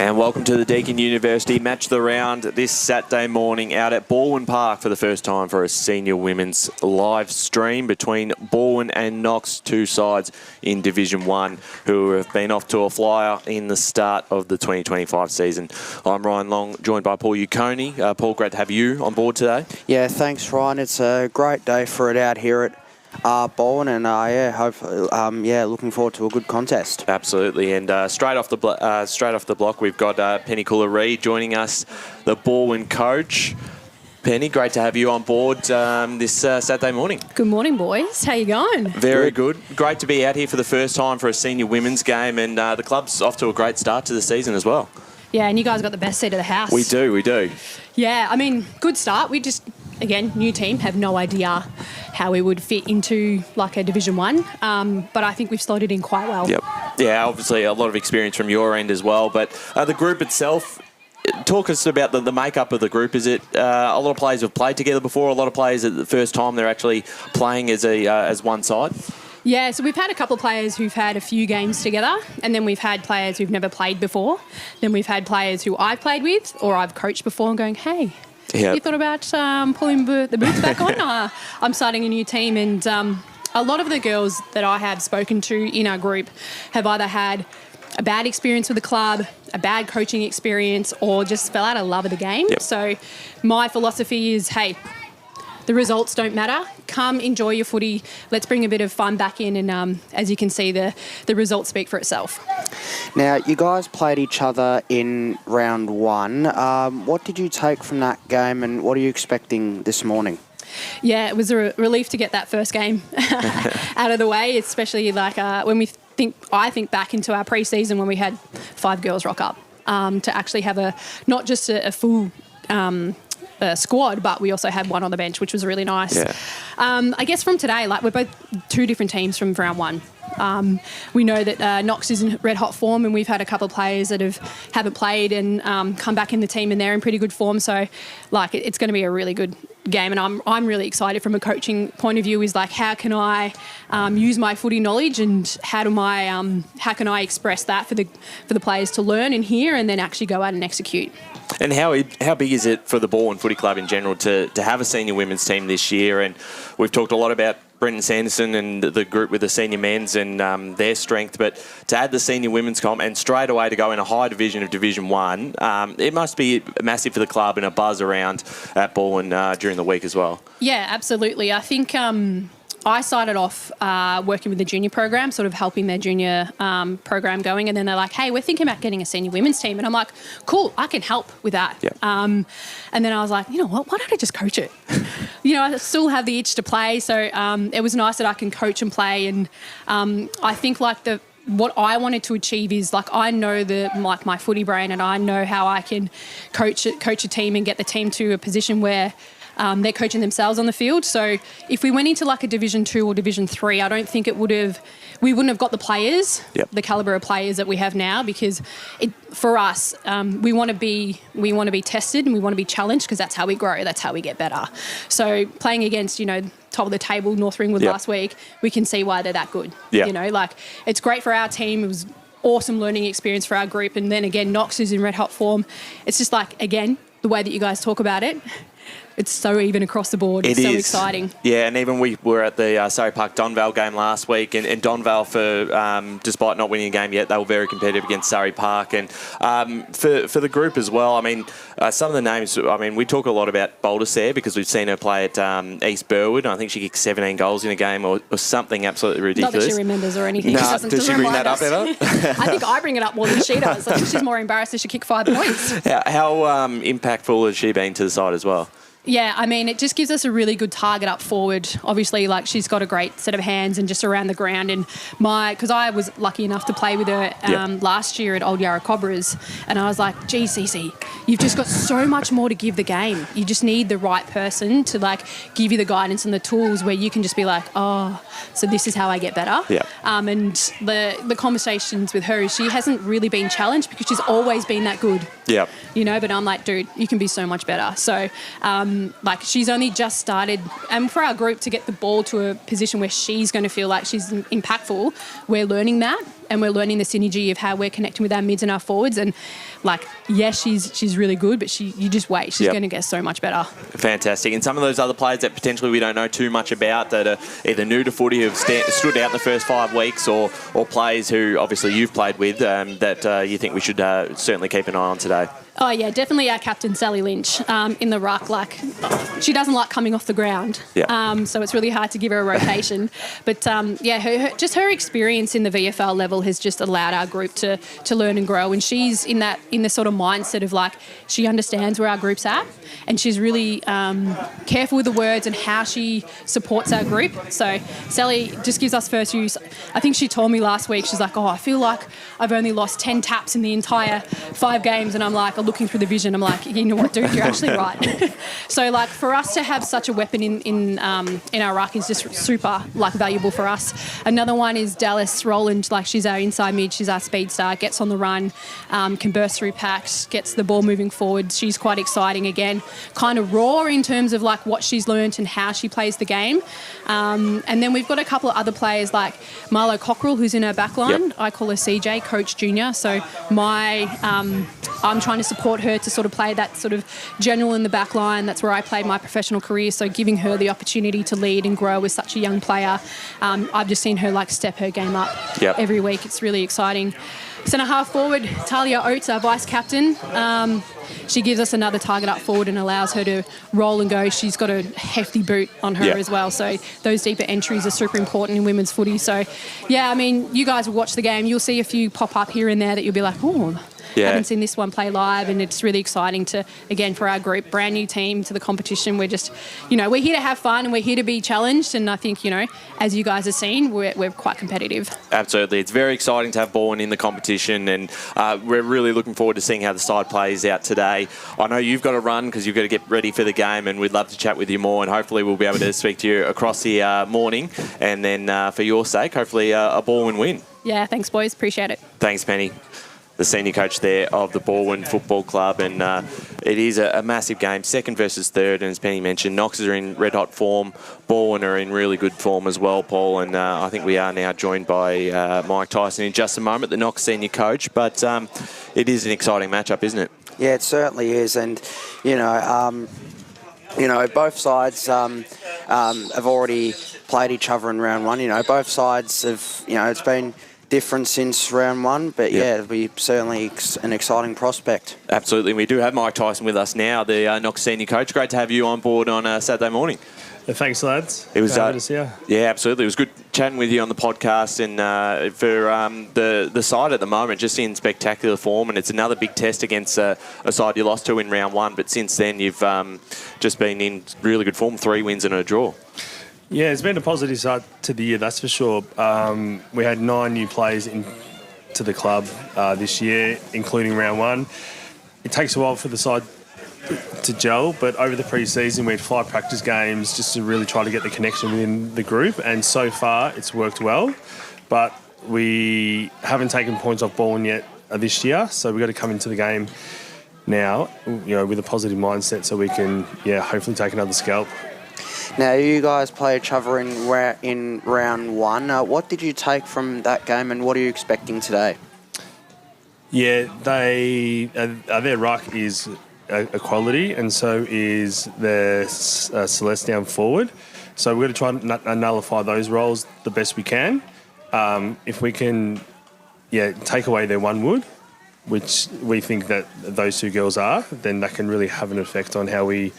And welcome to the Deakin University Match of the Round this Saturday morning out at Balwyn Park for the first time for a senior women's live stream between Balwyn and Knox, two sides in Division 1 who have been off to a flyer in the start of the 2025 season. I'm Ryan Long, joined by Paul Uconi. Paul, great to have you on board today. Yeah, thanks, Ryan. It's a great day for it out here at Balwyn, and hopefully, looking forward to a good contest. Absolutely, and straight off the block, we've got Penny Cooler-Reid joining us, the Balwyn coach. Penny, great to have you on board this Saturday morning. Good morning, boys. How you going? Very good. Great to be out here for the first time for a senior women's game, and the club's off to a great start to the season as well. Yeah, and you guys got the best seat of the house. We do. Yeah, I mean, good start. We just, again, new team, have no idea how we would fit into like a Division 1, but I think we've slotted in quite well. Yep. Yeah, obviously a lot of experience from your end as well, but the group itself, talk us about the makeup of the group. Is it a lot of players have played together before, a lot of players at the first time they're actually playing as one side? Yeah, so we've had a couple of players who've had a few games together, and then we've had players who've never played before. Then we've had players who I've played with or I've coached before and going, hey, you thought about pulling the boots back on? I'm starting a new team, and a lot of the girls that I have spoken to in our group have either had a bad experience with the club, a bad coaching experience, or just fell out of love of the game. Yep. So my philosophy is, hey, the results don't matter. Come enjoy your footy. Let's bring a bit of fun back in, and as you can see, the results speak for itself. Now, you guys played each other in round 1. What did you take from that game, and what are you expecting this morning? Yeah, it was a relief to get that first game out of the way, especially like when I think back into our pre-season when we had 5 girls rock up to actually have not just a full squad, but we also had one on the bench, which was really nice. Yeah. I guess from today, like we're both two different teams from round 1. We know that Knox is in red hot form, and we've had a couple of players that haven't played and come back in the team, and they're in pretty good form. So, like, it's going to be a really good game, and I'm really excited from a coaching point of view. Is like, how can I use my footy knowledge, and how can I express that for the players to learn and hear, and then actually go out and execute. And how big is it for the Balwyn Footy Club in general to have a senior women's team this year? And we've talked a lot about Brenton Sanderson and the group with the senior men's and their strength, but to add the senior women's comp and straight away to go in a high division of Division 1, it must be massive for the club and a buzz around at Balwyn during the week as well. Yeah, absolutely. I think I started off working with the junior program, sort of helping their junior program going, and then they're like, hey, we're thinking about getting a senior women's team. And I'm like, cool, I can help with that. Yep. And then I was like, you know what, why don't I just coach it? I still have the itch to play, so it was nice that I can coach and play. And I think what I wanted to achieve is, like, I know my footy brain, and I know how I can coach a team and get the team to a position where they're coaching themselves on the field. So if we went into like a Division 2 or Division 3, I don't think we wouldn't have got the players, the calibre of players that we have now, because for us, we want to be tested and we want to be challenged, because that's how we grow, that's how we get better. So playing against, top of the table, North Ringwood last week, we can see why they're that good. It's great for our team. It was awesome learning experience for our group. And then again, Knox is in red hot form. It's just like, again, the way that you guys talk about it, it's so even across the board. It's so exciting. Yeah, and even we were at the Surrey Park Donvale game last week, and Donvale, for despite not winning a game yet, they were very competitive against Surrey Park. And for the group as well, I mean, some of the names, I mean, we talk a lot about Boulder there because we've seen her play at East Burwood, and I think she kicked 17 goals in a game or something absolutely ridiculous. Not that she remembers or anything. No, does she bring that up ever? I think I bring it up more than she does. I think she's more embarrassed if she kicked 5 points. How impactful has she been to the side as well? Yeah, I mean, it just gives us a really good target up forward. Obviously, like, she's got a great set of hands and just around the ground. And because I was lucky enough to play with her last year at Old Yarra Cobras, and I was like, gee, Cece, you've just got so much more to give the game. You just need the right person to, like, give you the guidance and the tools where you can just be like, oh, so this is how I get better. Yeah. And the conversations with her, she hasn't really been challenged because she's always been that good. Yeah. But I'm like, dude, you can be so much better. So, like she's only just started, and for our group to get the ball to a position where she's going to feel like she's impactful, we're learning that, and we're learning the synergy of how we're connecting with our mids and our forwards. And like, yes, she's really good, but you just wait, she's going to get so much better. Fantastic. And some of those other players that potentially we don't know too much about, that are either new to footy, who've stood out in the first 5 weeks, or players who obviously you've played with, that you think we should certainly keep an eye on today? Oh, yeah, definitely our captain, Sally Lynch, in the ruck. Like, she doesn't like coming off the ground. Yeah. So it's really hard to give her a rotation. But, her experience in the VFL level has just allowed our group to learn and grow. And she's in the sort of mindset of, like, she understands where our group's at, and she's really careful with the words and how she supports our group. So Sally just gives us first use. I think she told me last week, she's like, I feel like I've only lost 10 taps in the entire 5 games. And I'm like, looking through the vision, I'm like, you know what, dude, you're actually right. So, like, for us to have such a weapon in our ruck is just super, like, valuable for us. Another one is Dallas Rowland. Like, she's our inside mid, she's our speed star, gets on the run, can burst through packs, gets the ball moving forward. She's quite exciting again, kind of raw in terms of, like, what she's learnt and how she plays the game. And then we've got a couple of other players like Marlo Cockrell, who's in her back line. Yep. I call her CJ, Coach Junior. So I'm trying to support her to sort of play that sort of general in the back line. That's where I played my professional career. So giving her the opportunity to lead and grow as such a young player, I've just seen her, like, step her game up every week. It's really exciting. Centre half forward, Talia Oates, our vice captain. She gives us another target up forward and allows her to roll and go. She's got a hefty boot on her as well. So those deeper entries are super important in women's footy. So, yeah, I mean, you guys will watch the game. You'll see a few pop up here and there that you'll be like, haven't seen this one play live, and it's really exciting to, again, for our group, brand new team to the competition. We're just, we're here to have fun and we're here to be challenged, and I think, as you guys have seen, we're quite competitive. Absolutely. It's very exciting to have Balwyn in the competition, and we're really looking forward to seeing how the side plays out today. I know you've got to run because you've got to get ready for the game, and we'd love to chat with you more, and hopefully we'll be able to speak to you across the morning, and then for your sake, hopefully a Balwyn win. Yeah, thanks, boys. Appreciate it. Thanks, Penny. The senior coach there of the Balwyn Football Club, and it is a massive game, second versus third, and as Penny mentioned, Knox are in red-hot form, Balwyn are in really good form as well, Paul, and I think we are now joined by Mike Tyson in just a moment, the Knox senior coach, but it is an exciting matchup, isn't it? Yeah, it certainly is, and, both sides have already played each other in round one. Both sides have, it's been different since round one, but it'll be certainly an exciting prospect. Absolutely. We do have Mike Tyson with us now, the Knox senior coach. Great to have you on board on a Saturday morning. Thanks, lads. It was yeah, absolutely. It was good chatting with you on the podcast, and for the side at the moment, just in spectacular form, and it's another big test against a side you lost to in round one, but since then you've just been in really good form, 3 wins and a draw. Yeah, it's been a positive start to the year, that's for sure. We had 9 new players into the club this year, including round one. It takes a while for the side to gel, but over the pre-season we had 5 practice games just to really try to get the connection within the group, and so far it's worked well. But we haven't taken points off Balwyn yet this year, so we've got to come into the game now, with a positive mindset so we can, hopefully take another scalp. Now, you guys play each other in round one. What did you take from that game, and what are you expecting today? Yeah, their ruck is a quality, and so is their Celeste down forward. So we're going to try and nullify those roles the best we can. If we can, take away their one wood, which we think that those 2 girls are, then that can really have an effect on how we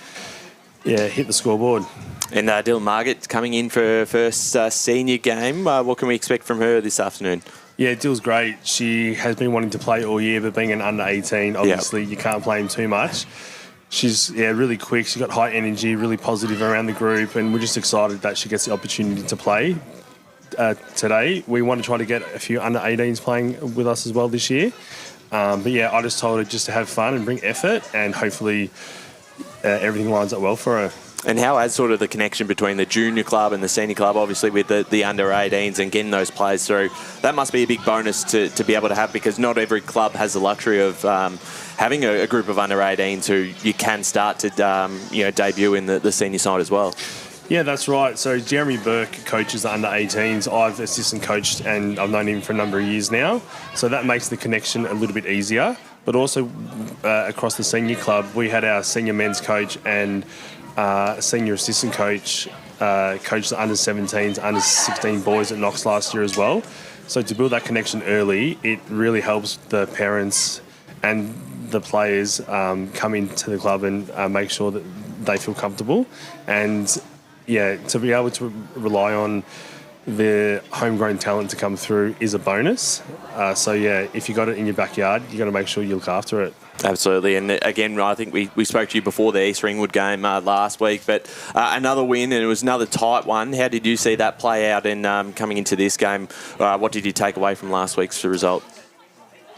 hit the scoreboard. And Dylan Margaret coming in for her first senior game. What can we expect from her this afternoon? Yeah, Dill's great. She has been wanting to play all year, but being an under-18, obviously you can't play him too much. She's really quick. She's got high energy, really positive around the group, and we're just excited that she gets the opportunity to play today. We want to try to get a few under-18s playing with us as well this year. I just told her just to have fun and bring effort, and hopefully everything lines up well for her. And how has sort of the connection between the junior club and the senior club, obviously with the under-18s and getting those players through, that must be a big bonus to be able to have, because not every club has the luxury of having a group of under-18s who you can start to debut in the senior side as well. Yeah, that's right. So Jeremy Burke coaches the under-18s. I've assistant coached and I've known him for a number of years now. So that makes the connection a little bit easier. But also across the senior club, we had our senior men's coach and senior assistant coach coach the under-17s, under-16 boys at Knox last year as well. So to build that connection early, it really helps the parents and the players come into the club and make sure that they feel comfortable. And yeah, to be able to rely on the homegrown talent to come through is a bonus. So yeah, if you got it in your backyard, you got to make sure you look after it. Absolutely. And again, I think we spoke to you before the East Ringwood game last week, but another win, and it was another tight one. How did you see that play out? And coming into this game, what did you take away from last week's result?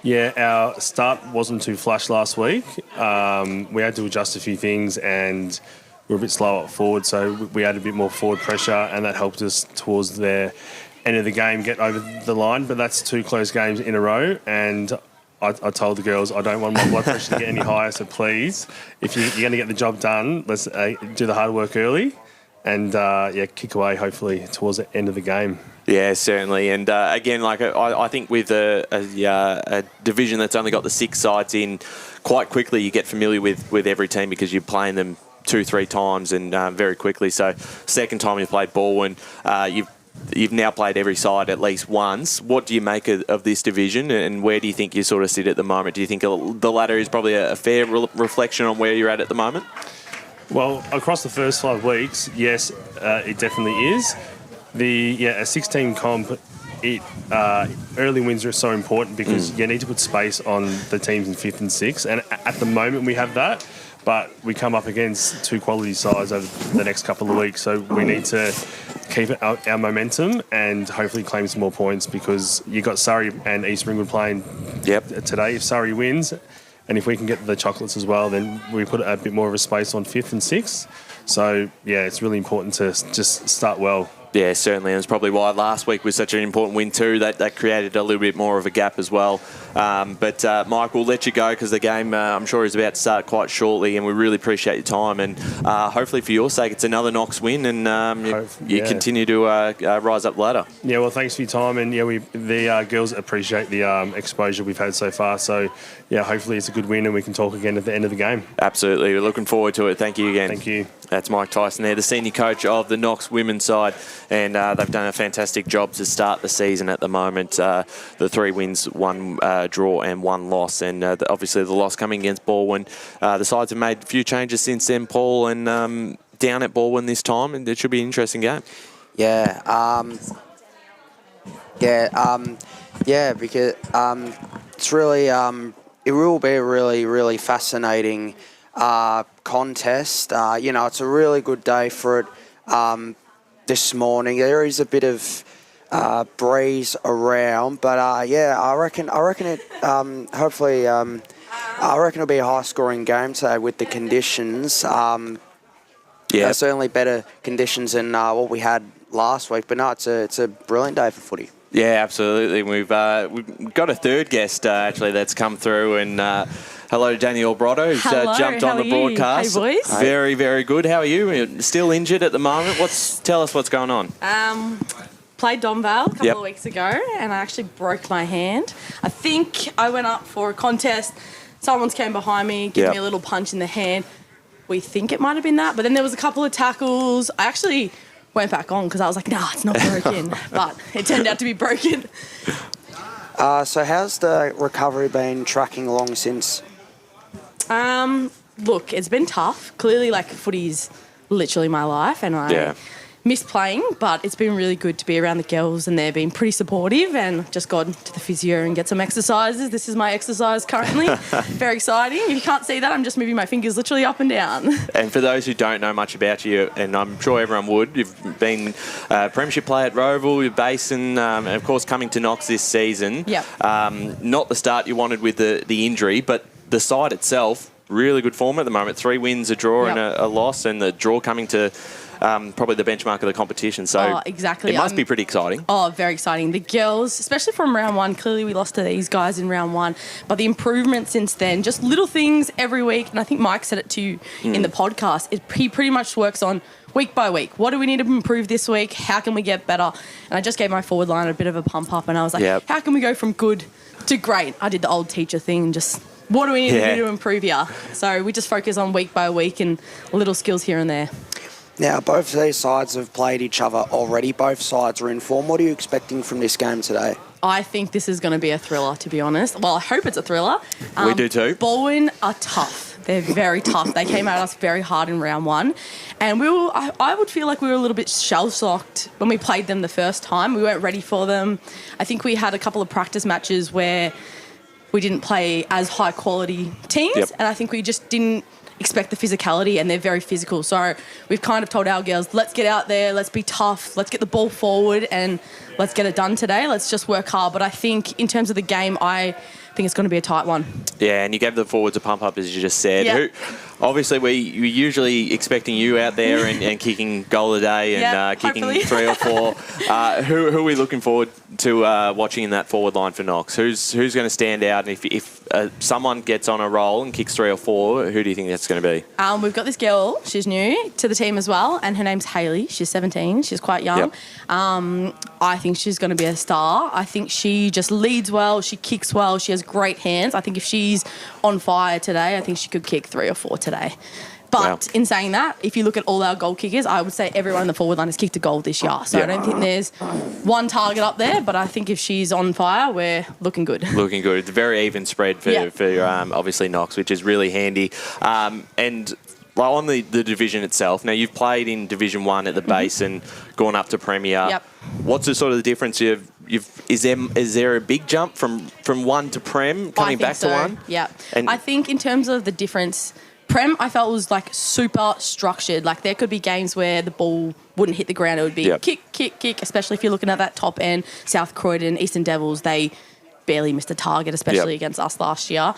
Yeah, our start wasn't too flash last week. We had to adjust a few things and we were a bit slow up forward, so we had a bit more forward pressure, and that helped us towards the end of the game get over the line. But that's 2 close games in a row, and I told the girls I don't want my blood pressure to get any higher, so please, if you're going to get the job done, let's do the hard work early and kick away hopefully towards the end of the game. Yeah, certainly. And again, like I think with a division that's only got the 6 sides in, quite quickly you get familiar with every team because you're playing them 2-3 times and very quickly. So second time you played Balwyn, you've now played every side at least once. What do you make of this division, and where do you think you sort of sit at the moment? Do you think the ladder is probably a fair reflection on where you're at the moment? Well, across the first 5 weeks, yes, it definitely is. A 16 comp, early wins are so important because you need to put space on the teams in 5th and 6th, and at the moment we have that. But we come up against 2 quality sides over the next couple of weeks, so we need to keep our momentum and hopefully claim some more points, because you got Surrey and East Ringwood playing today. If Surrey wins, and if we can get the chocolates as well, then we put a bit more of a space on 5th and 6th. So yeah, it's really important to just start well. Yeah, certainly, and it's probably why last week was such an important win too. That created a little bit more of a gap as well. But Mike, we'll let you go because the game, I'm sure, is about to start quite shortly, and we really appreciate your time. And hopefully, for your sake, it's another Knox win, and you continue to rise up the ladder. Yeah, well, thanks for your time, and the girls appreciate the exposure we've had so far. So yeah, hopefully it's a good win, and we can talk again at the end of the game. Absolutely, we're looking forward to it. Thank you again. Thank you. That's Mike Tyson there, the senior coach of the Knox women's side, and they've done a fantastic job to start the season at the moment. The 3 wins, 1 draw and 1 loss, and obviously the loss coming against Balwyn. The sides have made a few changes since then, Paul, and down at Balwyn this time, and it should be an interesting game. Because it's really it will be a really, really fascinating contest. It's a really good day for it. This morning there is a bit of breeze around, but I reckon it. Hopefully, I reckon it'll be a high-scoring game today with the conditions. Certainly better conditions than what we had last week. But no, it's a brilliant day for footy. Yeah, absolutely. We've got a third guest actually that's come through, and hello to Danielle Brotto, who's jumped on the broadcast. Hey, boys. Very, very good. How are you? You're still injured at the moment. Tell us what's going on. Played Domvale a couple of weeks ago, and I actually broke my hand. I think I went up for a contest. Someone's came behind me, gave me a little punch in the hand. We think it might have been that, but then there was a couple of tackles. I actually went back on because I was like, nah, it's not broken. But it turned out to be broken. So how's the recovery been tracking along since? Look, it's been tough. Clearly, footy is literally my life, and I miss playing, but it's been really good to be around the girls, and they're being pretty supportive, and just gone to the physio and get some exercises. This is my exercise currently. Very exciting. If you can't see that, I'm just moving my fingers literally up and down. And for those who don't know much about you, and I'm sure everyone would, you've been a premiership player at Roval, you're Basin, and of course coming to Knox this season. Yep. Not the start you wanted with the injury, but the side itself really good form at the moment. 3 wins, a draw, and a loss, and the draw coming to probably the benchmark of the competition. So exactly. It must be pretty exciting. Oh, very exciting. The girls, especially from round 1, clearly we lost to these guys in round 1, but the improvement since then, just little things every week, and I think Mike said it to you in the podcast, he pretty much works on week by week. What do we need to improve this week? How can we get better? And I just gave my forward line a bit of a pump up, and I was like, how can we go from good to great? I did the old teacher thing and just, what do we need to do to improve here? So we just focus on week by week and little skills here and there. Now, both of these sides have played each other already. Both sides are in form. What are you expecting from this game today? I think this is going to be a thriller, to be honest. Well, I hope it's a thriller. We do too. Balwyn are tough. They're very tough. They came at us very hard in round 1. And I would feel like we were a little bit shell-shocked when we played them the first time. We weren't ready for them. I think we had a couple of practice matches where we didn't play as high-quality teams. And I think we just didn't expect the physicality, and they're very physical. So we've kind of told our girls, let's get out there, let's be tough, let's get the ball forward, and let's get it done today. Let's just work hard. But I think in terms of the game, I think it's going to be a tight one. Yeah, and you gave the forwards a pump up, as you just said. Yeah. Obviously, we're usually expecting you out there and kicking goal a day and kicking hopefully. 3 or 4. Who are we looking forward to watching in that forward line for Knox? Who's going to stand out? And if someone gets on a roll and kicks 3 or 4, who do you think that's going to be? We've got this girl. She's new to the team as well, and her name's Hayley. She's 17. She's quite young. I think she's going to be a star. I think she just leads well. She kicks well. She has great hands. I think if she's on fire today, I think she could kick 3 or 4 today. But in saying that, if you look at all our goal kickers, I would say everyone in the forward line has kicked a goal this year. So I don't think there's one target up there, but I think if she's on fire, we're looking good. Looking good. It's a very even spread for obviously Knox, which is really handy. And on the division itself, now you've played in Division 1 at the base and gone up to Premier. What's the sort of the difference? Is there a big jump from 1 to Prem coming back to 1? Yeah. And I think in terms of the difference, Prem, I felt was like super structured. Like there could be games where the ball wouldn't hit the ground. It would be kick, kick, kick, especially if you're looking at that top end. South Croydon, Eastern Devils, they barely missed a target, especially against us last year.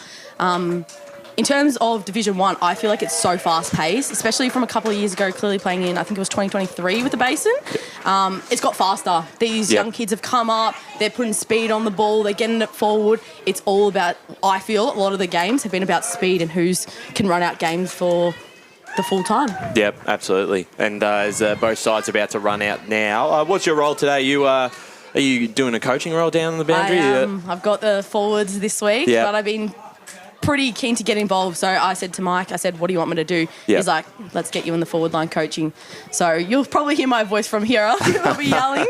In terms of Division 1, I feel like it's so fast-paced, especially from a couple of years ago, clearly playing in, I think it was 2023 with the Basin. It's got faster. These young kids have come up, they're putting speed on the ball, they're getting it forward. It's all about, I feel, a lot of the games have been about speed and who can run out games for the full time. Yep, absolutely. And as both sides are about to run out now, what's your role today? Are you doing a coaching role down the boundary? I've got the forwards this week, but I've been pretty keen to get involved. So I said to Mike, what do you want me to do? He's like, let's get you in the forward line coaching. So you'll probably hear my voice from here. I'll be yelling.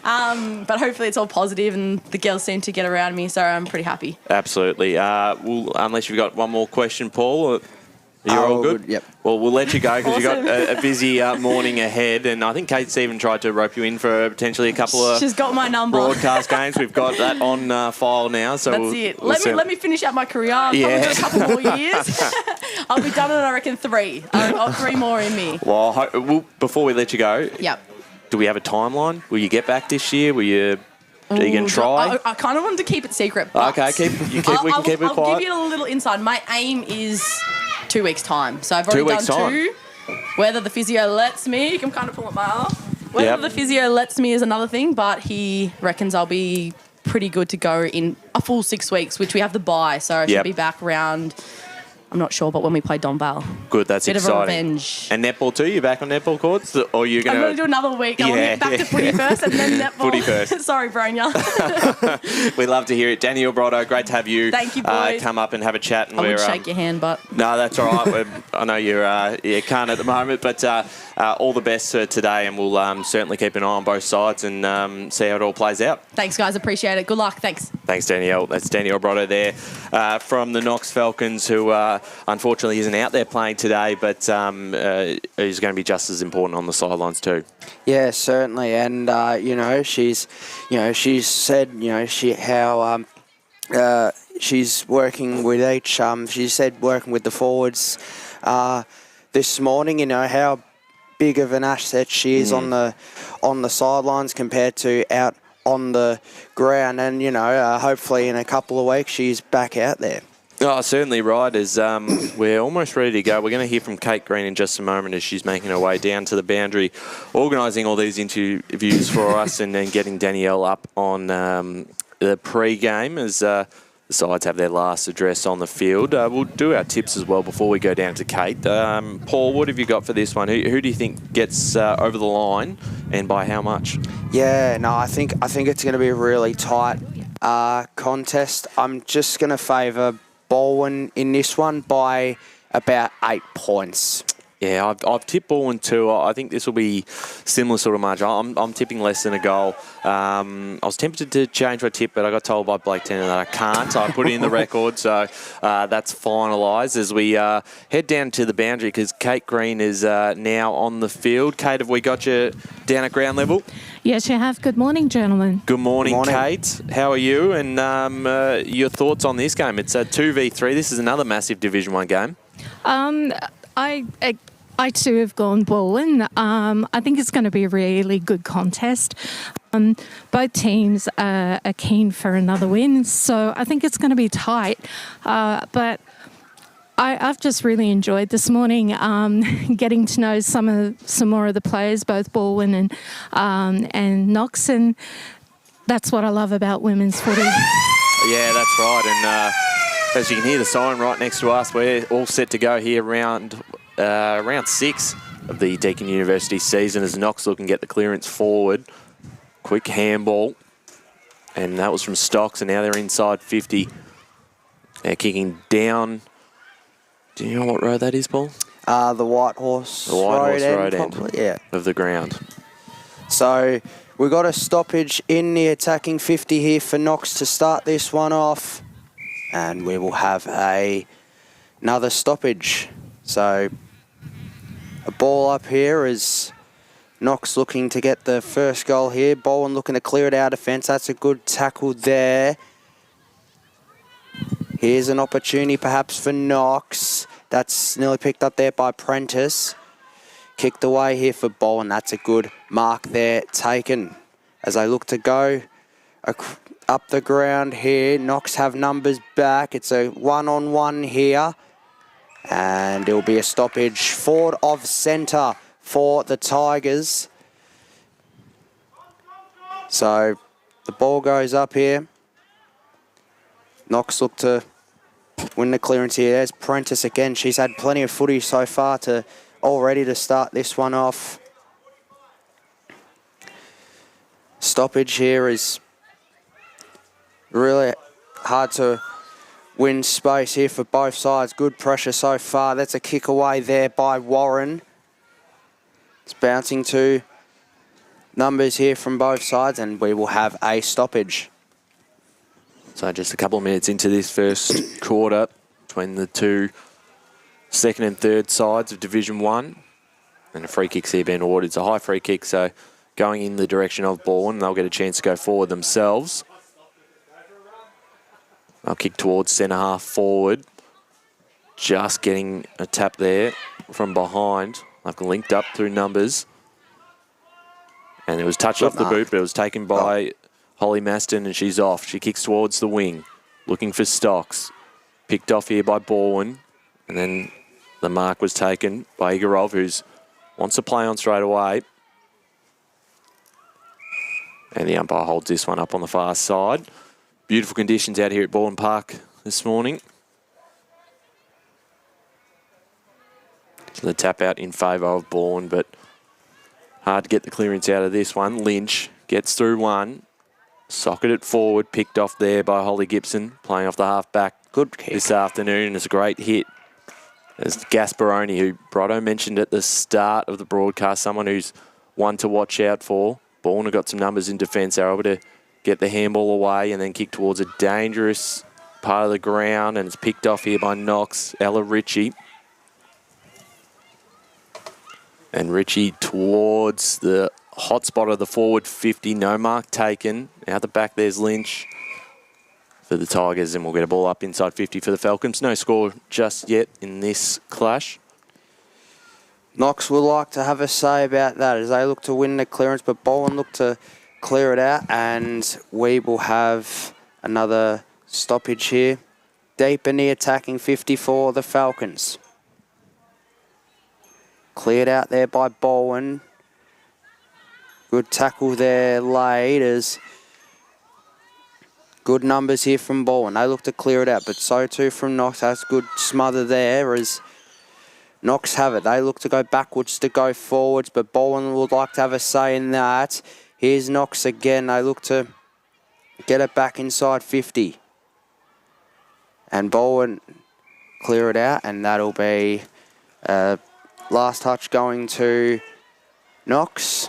But hopefully it's all positive and the girls seem to get around me. So I'm pretty happy. Absolutely. Unless you've got one more question, Paul. You're all good? Yep. Well, we'll let you go because you've got a busy morning ahead. And I think Kate's even tried to rope you in for potentially a couple of She's got my number. Broadcast games. We've got that on file now. So that's it. Let me finish out my career. I'll probably do a couple more years. I'll be done in, I reckon, 3. I've got 3 more in me. Well, before we let you go, do we have a timeline? Will you get back this year? Are you going to try? I kind of wanted to keep it secret. But okay, we can keep it quiet. I'll give you a little inside. My aim is 2 weeks' time. So I've already done 2. Whether the physio lets me, you can kind of pull up my arm. Whether the physio lets me is another thing, but he reckons I'll be pretty good to go in a full 6 weeks, which we have the bye. So I should be back around, I'm not sure, but when we play Donvale. Good, that's Bit exciting. Of a revenge. And netball too? You're back on netball courts? Or you're I'm going to do another week. I want to get back to footy first and then netball. Footy first. Sorry, Bronya. We love to hear it. Danielle Brotto, great to have you. Thank you, boys. Come up and have a chat. And I would shake your hand, but... No, that's all right. I know you can't at the moment, but all the best today, and we'll certainly keep an eye on both sides and see how it all plays out. Thanks, guys. Appreciate it. Good luck. Thanks. Thanks, Danielle. That's Danielle Brotto there from the Knox Falcons, who unfortunately isn't out there playing today, but is going to be just as important on the sidelines too. Yeah, certainly. And she's said she's working with each. She said working with the forwards this morning. How big of an asset she is on the sidelines compared to out on the ground, and hopefully in a couple of weeks she's back out there. Oh, certainly right. As we're almost ready to go. We're going to hear from Kate Green in just a moment as she's making her way down to the boundary, organising all these interviews for us and then getting Danielle up on the pre-game as the sides have their last address on the field. We'll do our tips as well before we go down to Kate. Paul, what have you got for this one? Who do you think gets over the line and by how much? Yeah, no, I think it's going to be a really tight contest. I'm just going to favour Balwyn in this one by about 8 points. Yeah, I've tipped Balwyn too. I think this will be similar sort of margin. I'm tipping less than a goal. I was tempted to change my tip, but I got told by Blake Tennant that I can't. So I put it in the record, so that's finalised as we head down to the boundary because Kate Green is now on the field. Kate, have we got you down at ground level? Yes, you have. Good morning, gentlemen. Good morning, Kate. How are you? And your thoughts on this game? It's a 2v3. This is another massive Division 1 game. I too have gone Balwyn. I think it's going to be a really good contest. Both teams are keen for another win, so I think it's going to be tight. But I've just really enjoyed this morning getting to know some more of the players, both Balwyn and Knox, and that's what I love about women's footy. Yeah, that's right. And as you can hear the siren right next to us, we're all set to go here round 6 of the Deakin University season as Knox looking to get the clearance forward. Quick handball. And that was from Stocks, and now they're inside 50. They're kicking down. Do you know what road that is, Paul? The White Horse. The White Horse Road end probably, yeah, of the ground. So we've got a stoppage in the attacking 50 here for Knox to start this one off. And we will have another stoppage. So a ball up here is Knox looking to get the first goal here. Balwyn looking to clear it out of defence. That's a good tackle there. Here's an opportunity perhaps for Knox. That's nearly picked up there by Prentice. Kicked away here for Balwyn. That's a good mark there taken. As they look to go up the ground here, Knox have numbers back. It's a one-on-one here. And it will be a stoppage forward of centre for the Tigers. So the ball goes up here. Knox look to win the clearance here. There's Prentice again. She's had plenty of footy so far already to start this one off. Stoppage here is really hard to win space here for both sides. Good pressure so far. That's a kick away there by Warren. It's bouncing to numbers here from both sides, and we will have a stoppage. So just a couple of minutes into this first quarter between the two second and third sides of Division 1. And a free kick's here being awarded. It's a high free kick, so going in the direction of Balwyn, they'll get a chance to go forward themselves. They'll kick towards centre half forward. Just getting a tap there from behind. They've linked up through numbers. And it was touched off the boot, but it was taken by Holly Maston, and she's off. She kicks towards the wing, looking for Stocks. Picked off here by Balwyn. And then the mark was taken by Igorov, who wants to play on straight away. And the umpire holds this one up on the far side. Beautiful conditions out here at Balwyn Park this morning. So the tap out in favour of Balwyn, but hard to get the clearance out of this one. Lynch gets through one. Socketed forward, picked off there by Holly Gibson, playing off the half-back. Good kick this afternoon. It's a great hit. There's Gasparoni, who Brotto mentioned at the start of the broadcast, someone who's one to watch out for. Balwyn have got some numbers in defence. They're able to get the handball away and then kick towards a dangerous part of the ground, and it's picked off here by Knox, Ella Ritchie. And Ritchie towards the hot spot of the forward 50. No mark taken. Out the back there's Lynch for the Tigers, and we'll get a ball up inside 50 for the Falcons. No score just yet in this clash. Knox would like to have a say about that as they look to win the clearance, but Balwyn look to clear it out, and we will have another stoppage here. deep in the attacking 50 for the Falcons. Cleared out there by Balwyn. Good tackle there laid as good numbers here from Balwyn. They look to clear it out, but so too from Knox. That's good smother there as Knox have it. They look to go backwards to go forwards, but Balwyn would like to have a say in that. Here's Knox again. They look to get it back inside 50. And Balwyn clear it out, and that'll be last touch going to Knox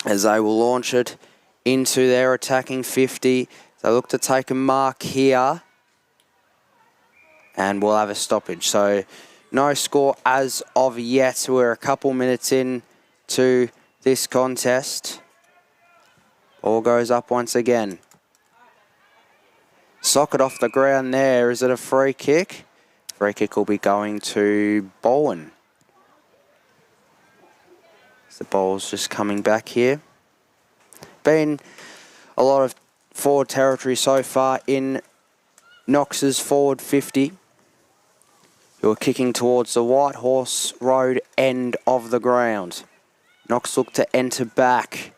as they will launch it into their attacking 50. They look to take a mark here, and we'll have a stoppage. So no score as of yet. We're a couple minutes in to this contest. Ball goes up once again. Socket off the ground there. Is it a free kick? Free kick will be going to Balwyn. The ball's just coming back here. Been a lot of forward territory so far in Knox's forward 50. Who are kicking towards the White Horse Road end of the ground. Knox look to enter back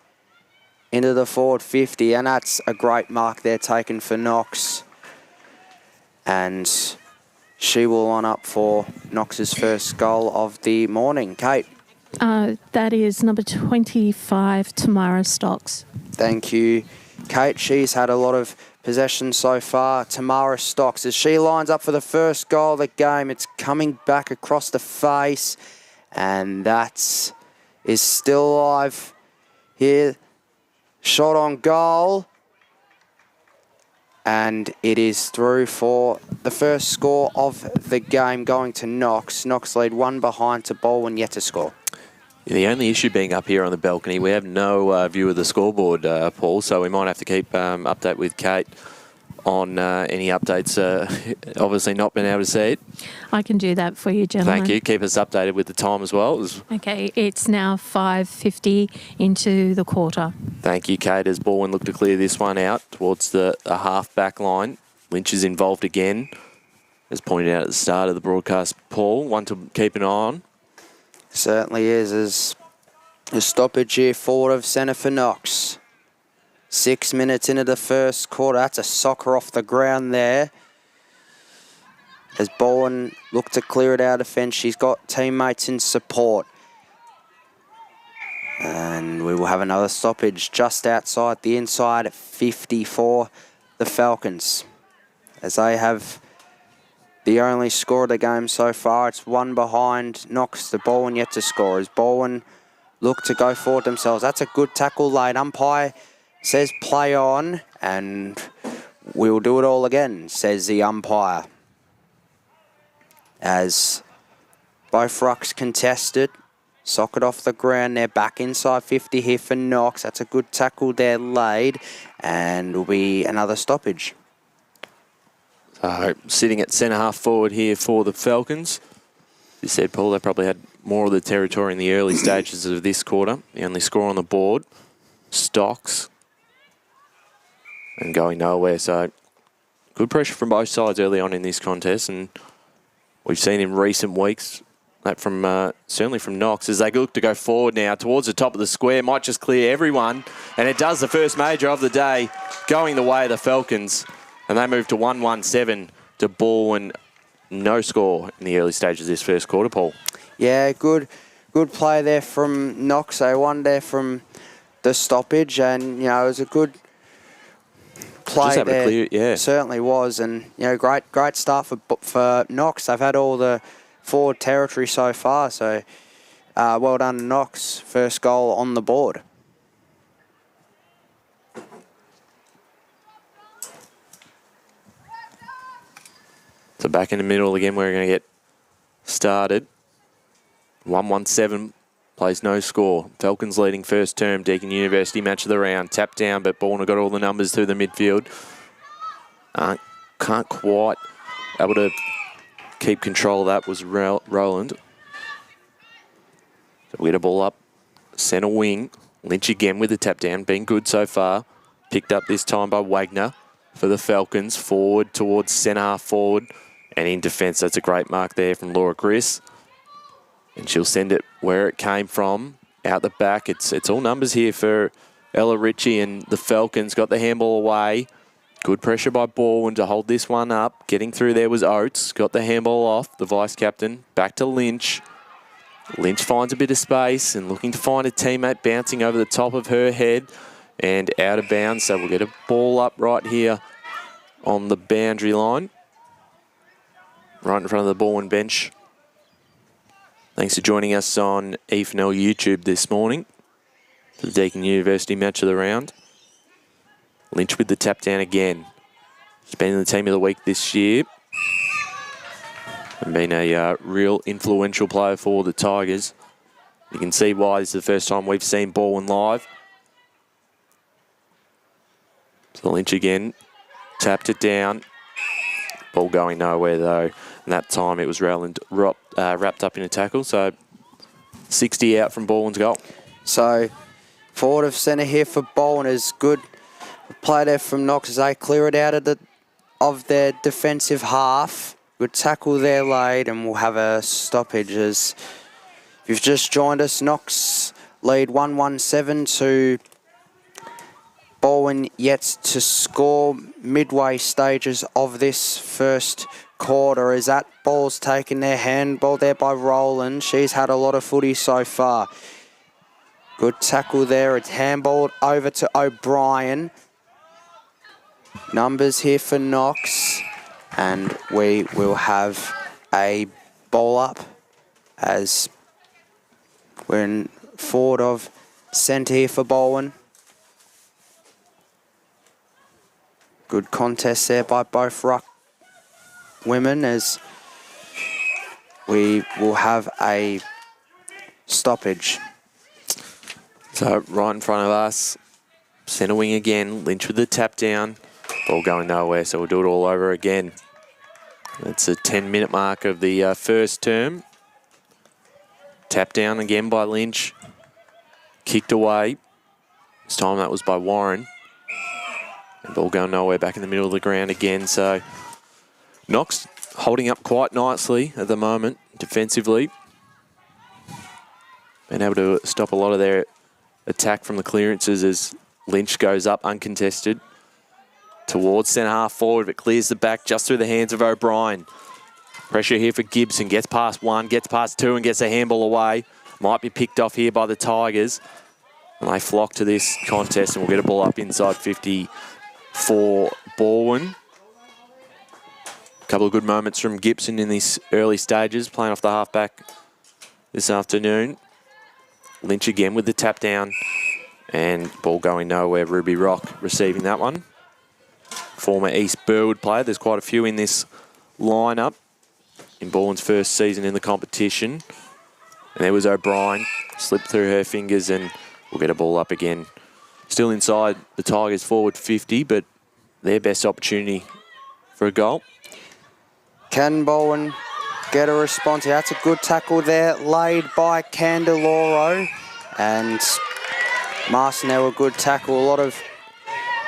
into the forward 50, and that's a great mark there taken for Knox. And she will line up for Knox's first goal of the morning. Kate. That is number 25, Tamara Stocks. Thank you, Kate. She's had a lot of possession so far. Tamara Stocks, as she lines up for the first goal of the game, it's coming back across the face, and that is still alive here. Shot on goal, and it is through for the first score of the game going to Knox. Knox lead one behind to Balwyn yet to score. The only issue being up here on the balcony, we have no view of the scoreboard, Paul, so we might have to keep update with Kate on any updates. Obviously not been able to see it. I can do that for you, gentlemen. Thank you. Keep us updated with the time as well. Okay, it's now 5:50 into the quarter. Thank you, Kate, as Balwyn look to clear this one out towards the half-back line. Lynch is involved again, as pointed out at the start of the broadcast, Paul. One to keep an eye on. Certainly is, as a stoppage here forward of centre for Knox. 6 minutes into the first quarter. That's a soccer off the ground there. As Balwyn look to clear it out of fence, she's got teammates in support. And we will have another stoppage just outside the inside 50 for the Falcons, as they have the only score of the game so far. It's one behind Knox. The Balwyn yet to score. As Balwyn look to go forward themselves. That's a good tackle late. Umpire says play on, and we will do it all again, says the umpire. As both rucks contested. Socket off the ground. They're back inside 50 here for Knox. That's a good tackle there laid, and will be another stoppage. Sitting at centre-half forward here for the Falcons. You said, Paul, they probably had more of the territory in the early stages of this quarter. The only score on the board, Stocks, and going nowhere. So good pressure from both sides early on in this contest, and we've seen in recent weeks that from certainly from Knox, as they look to go forward now towards the top of the square. Might just clear everyone, and it does. The first major of the day going the way of the Falcons. And they move to 1-1-7 to Balwyn. No score in the early stages of this first quarter, Paul. Yeah, good play there from Knox. They won there from the stoppage, and, it was a good play just there. Clear, yeah. It certainly was, and, great start for Knox. They've had all the forward territory so far, so well done, Knox. First goal on the board. So back in the middle again, we're going to get started. 1-1-7, plays no score. Falcons leading first term. Deakin University match of the round. Tap down, but Balwyn got all the numbers through the midfield. Can't quite able to keep control of that was Roland. So we get a ball up. Centre wing. Lynch again with the tap down. Been good so far. Picked up this time by Wagner. for the Falcons. Forward towards centre half forward. And in defence, that's a great mark there from Laura Chris. And she'll send it where it came from, out the back. It's all numbers here for Ella Ritchie, and the Falcons got the handball away. Good pressure by Balwyn to hold this one up. Getting through there was Oates. Got the handball off, the vice-captain. Back to Lynch. Lynch finds a bit of space and looking to find a teammate, bouncing over the top of her head and out of bounds. So we'll get a ball up right here on the boundary line, right in front of the Balwyn bench. Thanks for joining us on EFNL YouTube this morning for the Deakin University match of the round. Lynch with the tap down again. She's been in the team of the week this year and been a real influential player for the Tigers. You can see why this is the first time we've seen Balwyn live. So Lynch again, tapped it down. Ball going nowhere though. And that time it was wrapped up in a tackle. So 60 out from Balwyn's goal. So forward of centre here for Balwyn is good. Play there from Knox as they clear it out of their defensive half. Good tackle there laid, and we'll have a stoppage as if you've just joined us. Knox lead 1-1-7 to Balwyn yet to score. Midway stages of this first quarter as that ball's taken their handball there by Rowland. She's had a lot of footy so far. Good tackle there. It's handballed over to O'Brien. Numbers here for Knox, and we will have a ball up as we're in forward of centre here for Balwyn. Good contest there by both ruck women as we will have a stoppage. So right in front of us, centre wing again, Lynch with the tap down. Ball going nowhere, so we'll do it all over again. That's a 10-minute mark of the first term. Tap down again by Lynch. Kicked away. This time that was by Warren. And ball going nowhere back in the middle of the ground again. So Knox holding up quite nicely at the moment, defensively. Been able to stop a lot of their attack from the clearances as Lynch goes up uncontested. Towards centre half forward, but clears the back just through the hands of O'Brien. Pressure here for Gibson. Gets past one, gets past two, and gets a handball away. Might be picked off here by the Tigers. And they flock to this contest, and we'll get a ball up inside 50 for Balwyn. A couple of good moments from Gibson in these early stages, playing off the halfback this afternoon. Lynch again with the tap down, and ball going nowhere. Ruby Rock receiving that one. Former East Burwood player. There's quite a few in this lineup in Balwyn's first season in the competition. And there was O'Brien. Slipped through her fingers, and we'll get a ball up again. Still inside the Tigers forward 50, but their best opportunity for a goal. Can Balwyn get a response? That's a good tackle there, laid by Candeloro. And Marcinell, a good tackle. A lot of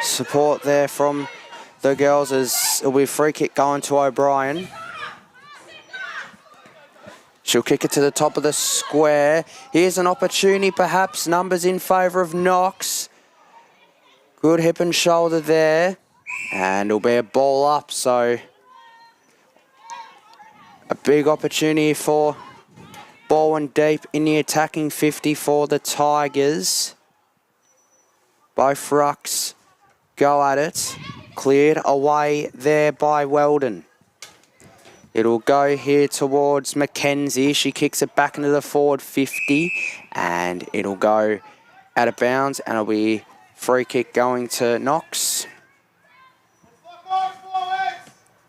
support there from the girls as it'll be a free kick going to O'Brien. She'll kick it to the top of the square. Here's an opportunity perhaps. Numbers in favour of Knox. Good hip and shoulder there. And it'll be a ball up, so a big opportunity for Balwyn deep in the attacking 50 for the Tigers. Both rucks go at it. Cleared away there by Weldon. It'll go here towards Mackenzie. She kicks it back into the forward 50 and it'll go out of bounds and it'll be free kick going to Knox.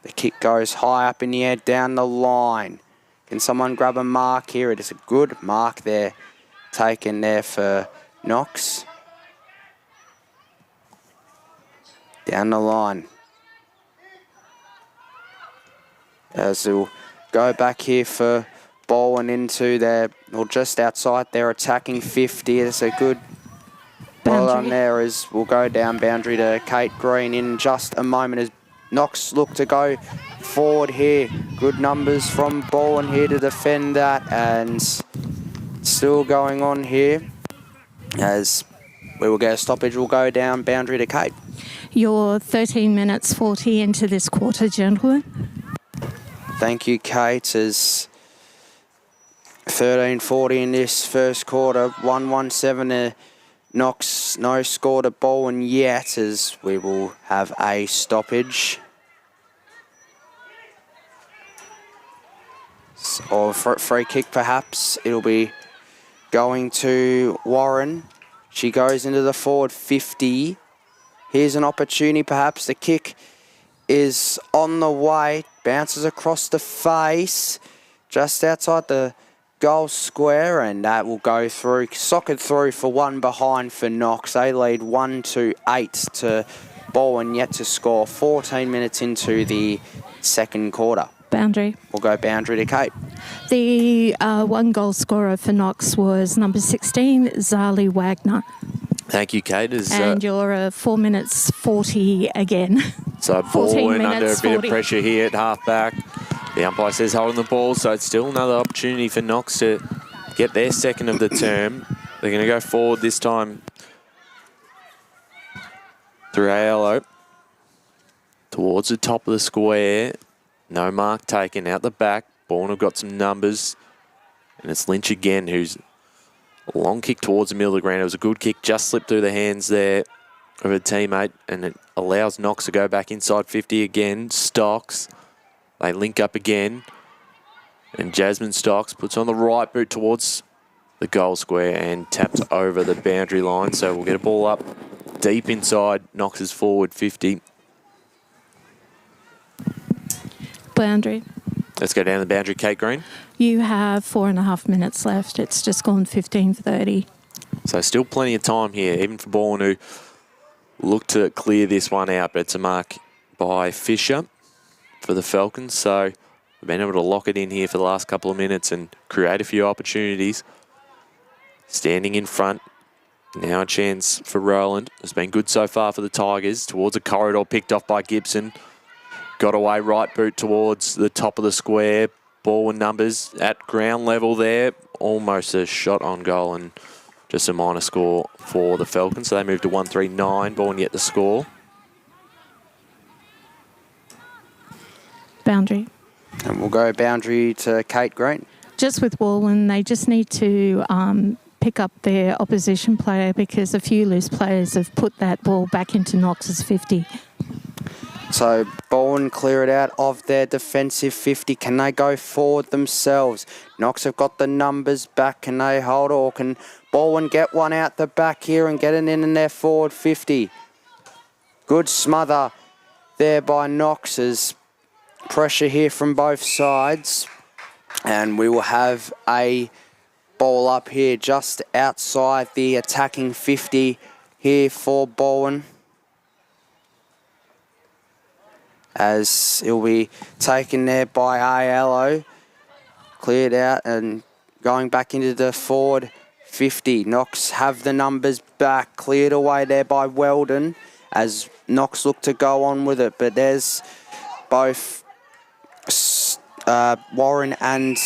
The kick goes high up in the air down the line. Can someone grab a mark here? It is a good mark there taken there for Knox. Down the line. As we'll go back here for Balwyn into their, or just outside their attacking 50. It's a good ball Well boundary. done there, as we'll go down boundary to Kate Green in just a moment as Knox look to go forward here. Good numbers from Balwyn here to defend that, and still going on here as we will get a stoppage. We'll go down boundary to Kate. You're 13 minutes 40 into this quarter, gentlemen. Thank you, Kate, as 13:40 in this first quarter. 1-1-7 to Knox. No score to Balwyn yet, as we will have a stoppage. Or free kick, perhaps. It'll be going to Warren. She goes into the forward 50. Here's an opportunity, perhaps. The kick is on the way. Bounces across the face. Just outside the goal square, and that will go through. Socket through for one behind for Knox. They lead 1-8 to Balwyn, yet to score. 14 minutes into the second quarter. Boundary. We'll go boundary to Kate. The one goal scorer for Knox was number 16, Zali Wagner. Thank you, Kate. And you're 4 minutes 40 again. So 14 Balwyn under a minutes, bit 40. of pressure here at half-back. The umpire says holding the ball, so it's still another opportunity for Knox to get their second of the term. They're going to go forward this time through ALO towards the top of the square. No mark taken out the back. Balwyn have got some numbers. And it's Lynch again, who's a long kick towards the middle of the ground. It was a good kick, just slipped through the hands there of a teammate, and it allows Knox to go back inside 50 again. Stocks. They link up again. And Jasmine Stocks puts on the right boot towards the goal square and taps over the boundary line. So we'll get a ball up deep inside Knox's forward 50. Boundary. Let's go down the boundary, Kate Green. You have 4.5 minutes left. It's just gone 15:30. So still plenty of time here, even for Balwyn, who look to clear this one out. But it's a mark by Fisher for the Falcons. So they've been able to lock it in here for the last couple of minutes and create a few opportunities. Standing in front. Now a chance for Roland. It's been good so far for the Tigers. Towards a corridor picked off by Gibson. Got away right boot towards the top of the square. Balwyn numbers at ground level there. Almost a shot on goal and just a minor score for the Falcons. So they move to 1-3-9. Balwyn yet to score. Boundary. And we'll go boundary to Kate Green. Just with Balwyn, they just need to pick up their opposition player because a few loose players have put that ball back into Knox's 50. So Balwyn clear it out of their defensive 50. Can they go forward themselves? Knox have got the numbers back. Can they hold, or can Balwyn get one out the back here and get it in their forward 50? Good smother there by Knox. As pressure here from both sides. And we will have a ball up here just outside the attacking 50 here for Balwyn. As it'll be taken there by ALO. Cleared out and going back into the forward 50. Knox have the numbers back. Cleared away there by Weldon as Knox look to go on with it. But there's both Warren and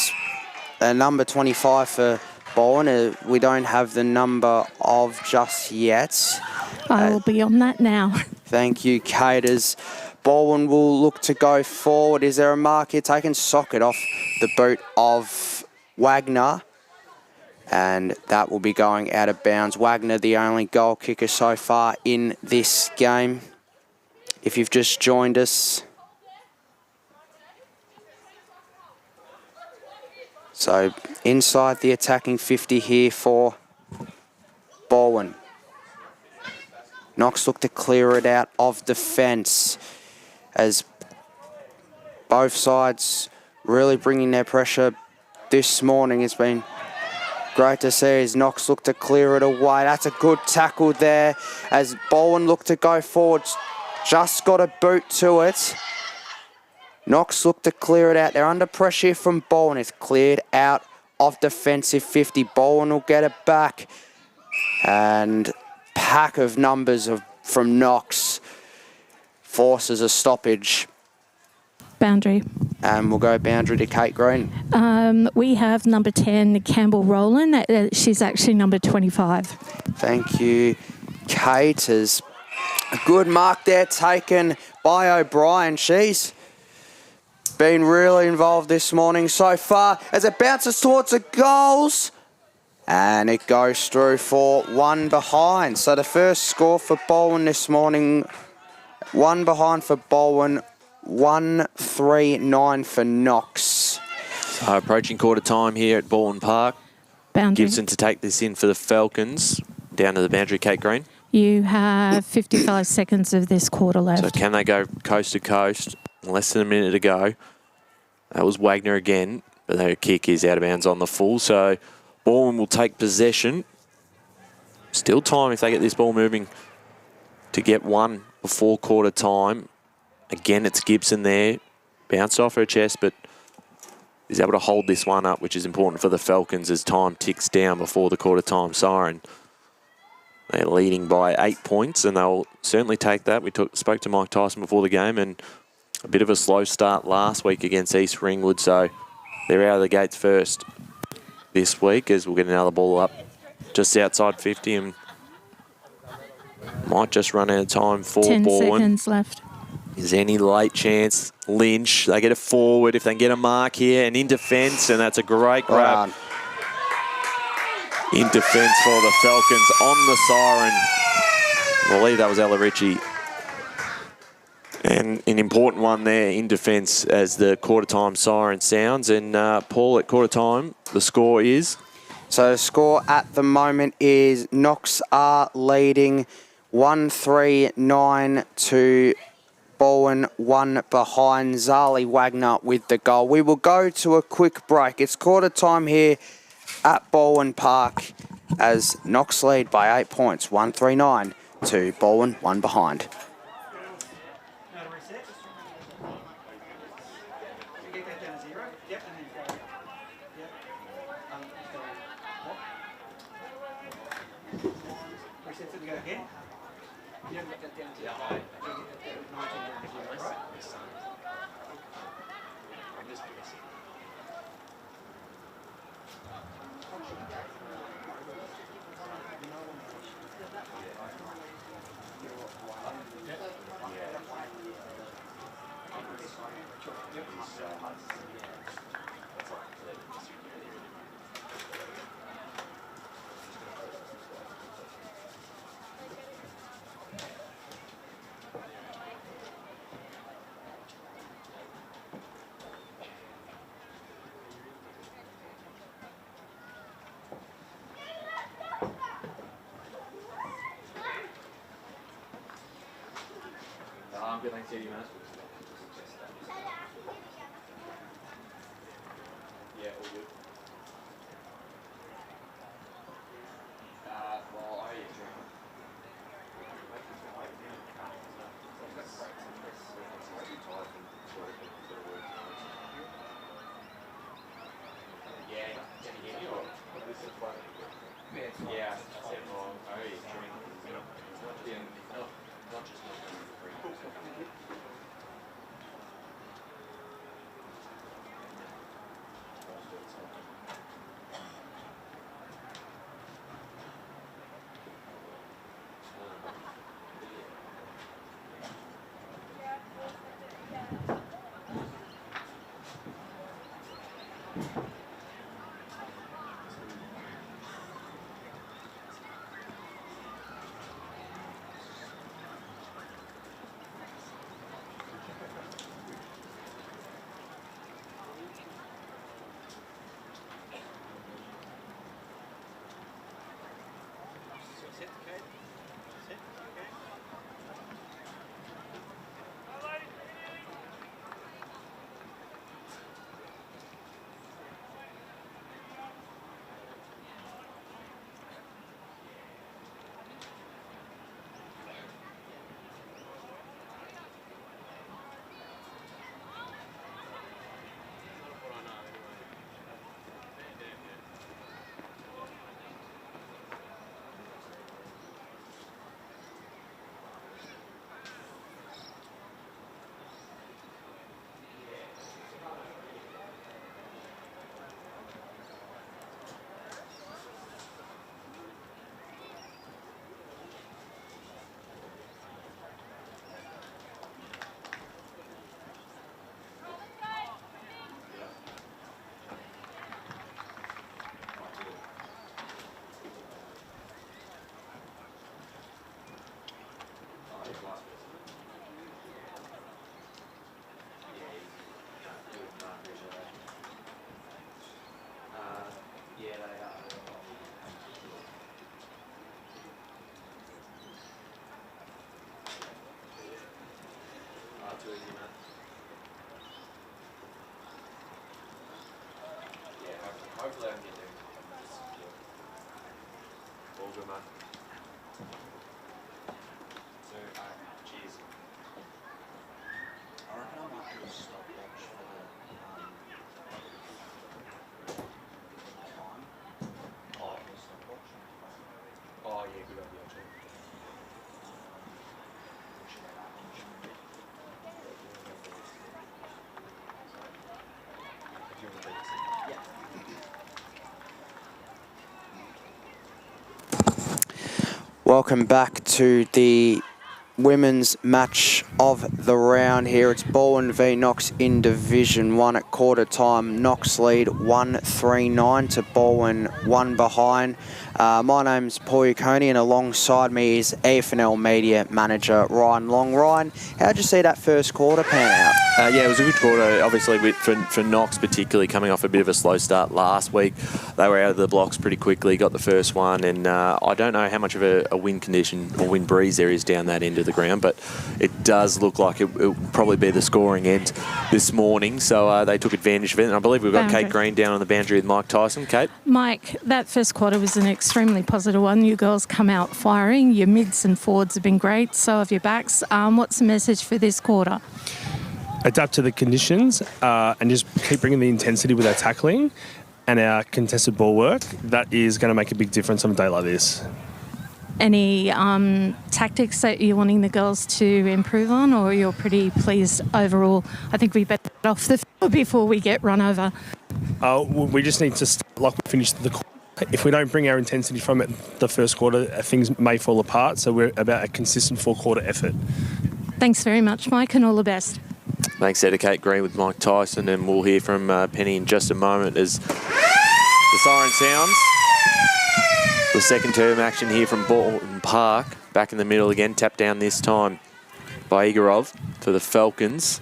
number 25 for Balwyn. We don't have the number of just yet. I will be on that now. Thank you, Kate. As Balwyn will look to go forward. Is there a mark here taken? Socket off the boot of Wagner. And that will be going out of bounds. Wagner, the only goal kicker so far in this game. If you've just joined us. So inside the attacking 50 here for Balwyn. Knox look to clear it out of defence as both sides really bringing their pressure this morning. It's been great to see as Knox look to clear it away. That's a good tackle there as Balwyn look to go forward. Just got a boot to it. Knox look to clear it out. They're under pressure from Balwyn. It's cleared out of defensive 50. Balwyn will get it back. And pack of numbers from Knox forces a stoppage. Boundary. And we'll go boundary to Kate Green. We have number 10, Campbell Rowland. She's actually number 25. Thank you, Kate. As a good mark there taken by O'Brien. She's been really involved this morning so far as it bounces towards the goals. And it goes through for one behind. So the first score for Balwyn this morning, one behind for Balwyn, 1-3-9 for Knox. So approaching quarter time here at Balwyn Park. Boundary. Gibson to take this in for the Falcons. Down to the boundary, Kate Green. You have 55 seconds of this quarter left. So can they go coast to coast? Less than a minute to go. That was Wagner again, but their kick is out of bounds on the full. So Balwyn will take possession. Still time if they get this ball moving to get one before quarter time. Again, it's Gibson there. Bounced off her chest, but is able to hold this one up, which is important for the Falcons as time ticks down before the quarter time siren. They're leading by 8 points, and they'll certainly take that. We spoke to Mike Tyson before the game, and a bit of a slow start last week against East Ringwood, so they're out of the gates first this week as we'll get another ball up just outside 50 and might just run out of time for 10 Balwyn. seconds left. Is any late chance? Lynch, they get it forward if they can get a mark here and in defence, and that's a great grab. In defence for the Falcons on the siren. I believe that was Ella Ritchie. And an important one there in defence as the quarter time siren sounds. And Paul, at quarter time, the score is? So the score at the moment is Knox are leading 1-3-9 to Balwyn, one behind. Zali Wagner with the goal. We will go to a quick break. It's quarter time here at Balwyn Park as Knox lead by 8 points, 1-3-9 to Balwyn, one behind. Good, thanks, Eddie, man. Yeah, all good. Well, I yeah, can you hear me or this is what? Yeah, I said wrong. Oh, yeah, not just Hopefully I can get there. All good, mate. So, cheers. I reckon I might do a stopwatch for the time. Oh, yeah, good idea, too. Welcome back to the women's match of the round here. It's Balwyn v Knox in Division 1 at quarter time. Knox lead 1-3-9 to Balwyn 1 behind. My name's Paul Uconi and alongside me is EFNL Media Manager Ryan Long. Ryan, how'd you see that first quarter pan out? Yeah, it was a good quarter, obviously, for Knox particularly, coming off a bit of a slow start last week. They were out of the blocks pretty quickly, got the first one, and I don't know how much of a wind condition or wind breeze there is down that end of the ground, but it does look like it will probably be the scoring end this morning, so they took advantage of it. And I believe we've got Kate Green down on the boundary with Mike Tyson. Kate? Mike, that first quarter was an extremely positive one. You girls come out firing. Your mids and forwards have been great, so have your backs. What's the message for this quarter? Adapt to the conditions and just keep bringing the intensity with our tackling and our contested ball work. That is going to make a big difference on a day like this. Any tactics that you're wanting the girls to improve on, or you're pretty pleased overall? I think we better get off the field before we get run over. We just need to start like we finished the quarter. If we don't bring our intensity from it the first quarter, things may fall apart. So we're about a consistent four-quarter effort. Thanks very much, Mike, and all the best. Thanks, Kate Green with Mike Tyson, and we'll hear from Penny in just a moment as the siren sounds. The second term action here from Bolton Park. Back in the middle again, tapped down this time by Igorov for the Falcons.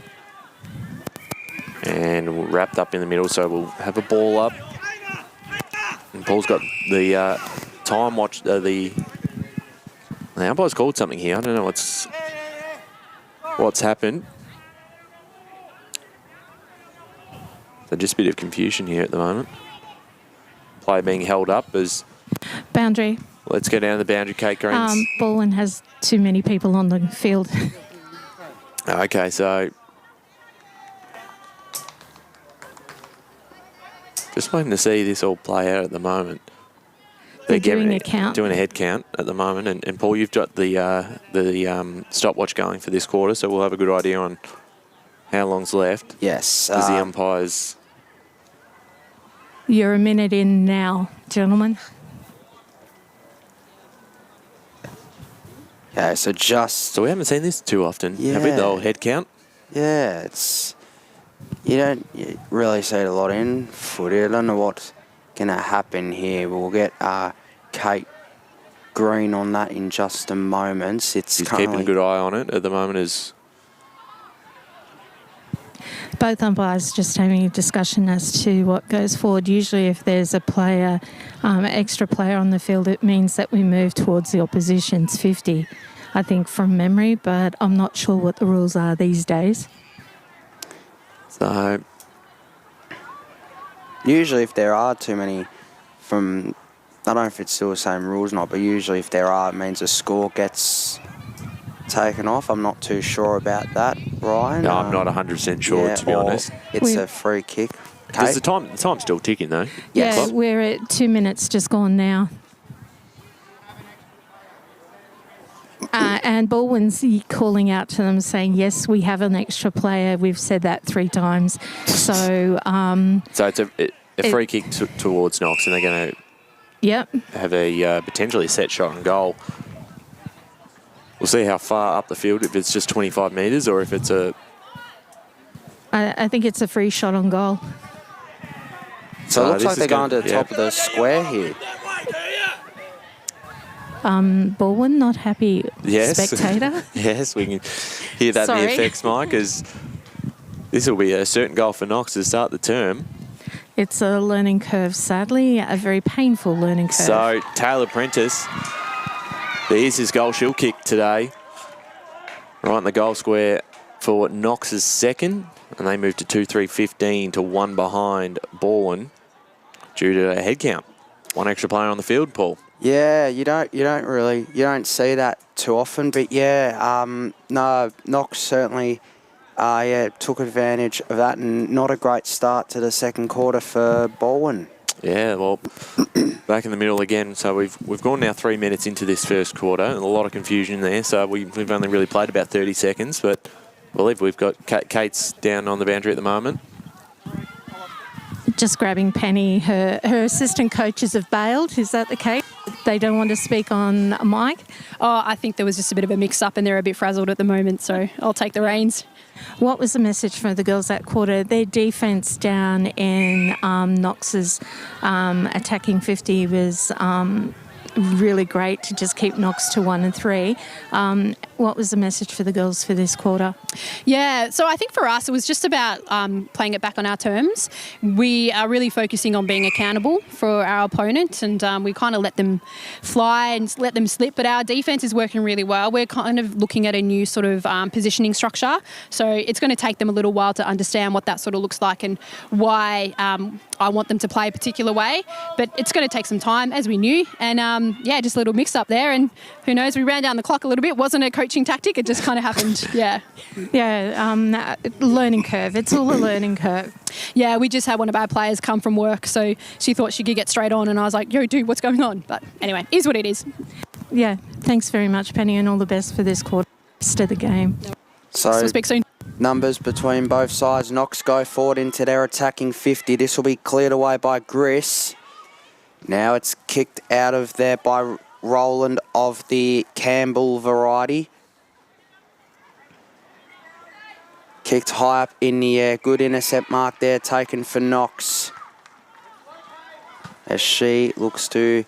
And wrapped up in the middle, so we'll have a ball up. And Paul's got the time watch, the umpire's called something here. I don't know what's happened. So just a bit of confusion here at the moment. Play being held up as... Boundary. Let's go down the boundary, Kate Green. Balwyn has too many people on the field. Okay, so... Just waiting to see this all play out at the moment. They're doing a count. Doing a head count at the moment. And Paul, you've got the stopwatch going for this quarter, so we'll have a good idea on how long's left. Yes. As the umpires... You're a minute in now, gentlemen. Okay, so just... So we haven't seen this too often, yeah. Have we, the old head count? Yeah, it's... You don't really see it a lot in footy. I don't know what's going to happen here. We'll get Kate Green on that in just a moment. She's keeping a good eye on it at the moment. Both umpires just having a discussion as to what goes forward. Usually if there's a player, extra player on the field, it means that we move towards the opposition's 50, I think, from memory, but I'm not sure what the rules are these days. So... Usually if there are too many from... I don't know if it's still the same rules or not, but usually if there are, it means a score gets taken off. I'm not too sure about that, Ryan. No, I'm not 100% sure, to be honest. It's a free kick. Does the time's still ticking, though? Yes. Yeah, we're at 2 minutes just gone now. And Balwyn's calling out to them saying, yes, we have an extra player. We've said that 3 times. So... so it's a free kick towards Knox, and they're going to have a potentially set shot on goal. We'll see how far up the field, if it's just 25 metres or if it's a... I think it's a free shot on goal. So it looks like they're going to the top of the square here. Balwyn, not happy spectator. Yes, we can hear that in the effects, Mike, as this will be a certain goal for Knox to start the term. It's a learning curve, sadly, a very painful learning curve. So, Taylor Prentice, there's his goal she'll kick today. Right in the goal square for Knox's second, and they moved to 2-3-15 to 1 behind Balwyn due to a head count. One extra player on the field, Paul. Yeah, you don't see that too often, but yeah, no, Knox certainly took advantage of that, and not a great start to the second quarter for Balwyn. Yeah, well, back in the middle again. So we've gone now 3 minutes into this first quarter, and a lot of confusion there. So we've only really played about 30 seconds, but I believe we've got Kate's down on the boundary at the moment. Just grabbing Penny. Her assistant coaches have bailed. Is that the case? They don't want to speak on mic? Oh, I think there was just a bit of a mix-up and they're a bit frazzled at the moment, so I'll take the reins. What was the message for the girls that quarter? Their defence down in Knox's attacking 50 was really great to just keep Knox to 1 and 3. What was the message for the girls for this quarter? Yeah, so I think for us it was just about playing it back on our terms. We are really focusing on being accountable for our opponent, and we kind of let them fly and let them slip, but our defence is working really well. We're kind of looking at a new sort of positioning structure, so it's going to take them a little while to understand what that sort of looks like and why I want them to play a particular way, but it's going to take some time, as we knew, and just a little mix-up there, and who knows, we ran down the clock a little bit. Wasn't a coaching tactic, it just kind of happened. Learning curve. It's all a learning curve. Yeah, we just had one of our players come from work, so she thought she could get straight on, and I was like, yo, dude, what's going on? But anyway, is what it is. Yeah, thanks very much, Penny, and all the best for this quarter. Rest of the game. So we'll speak soon. Numbers between both sides. Knox go forward into their attacking 50. This will be cleared away by Griss. Now it's kicked out of there by Roland of the Campbell variety. Kicked high up in the air. Good intercept mark there taken for Knox, as she looks to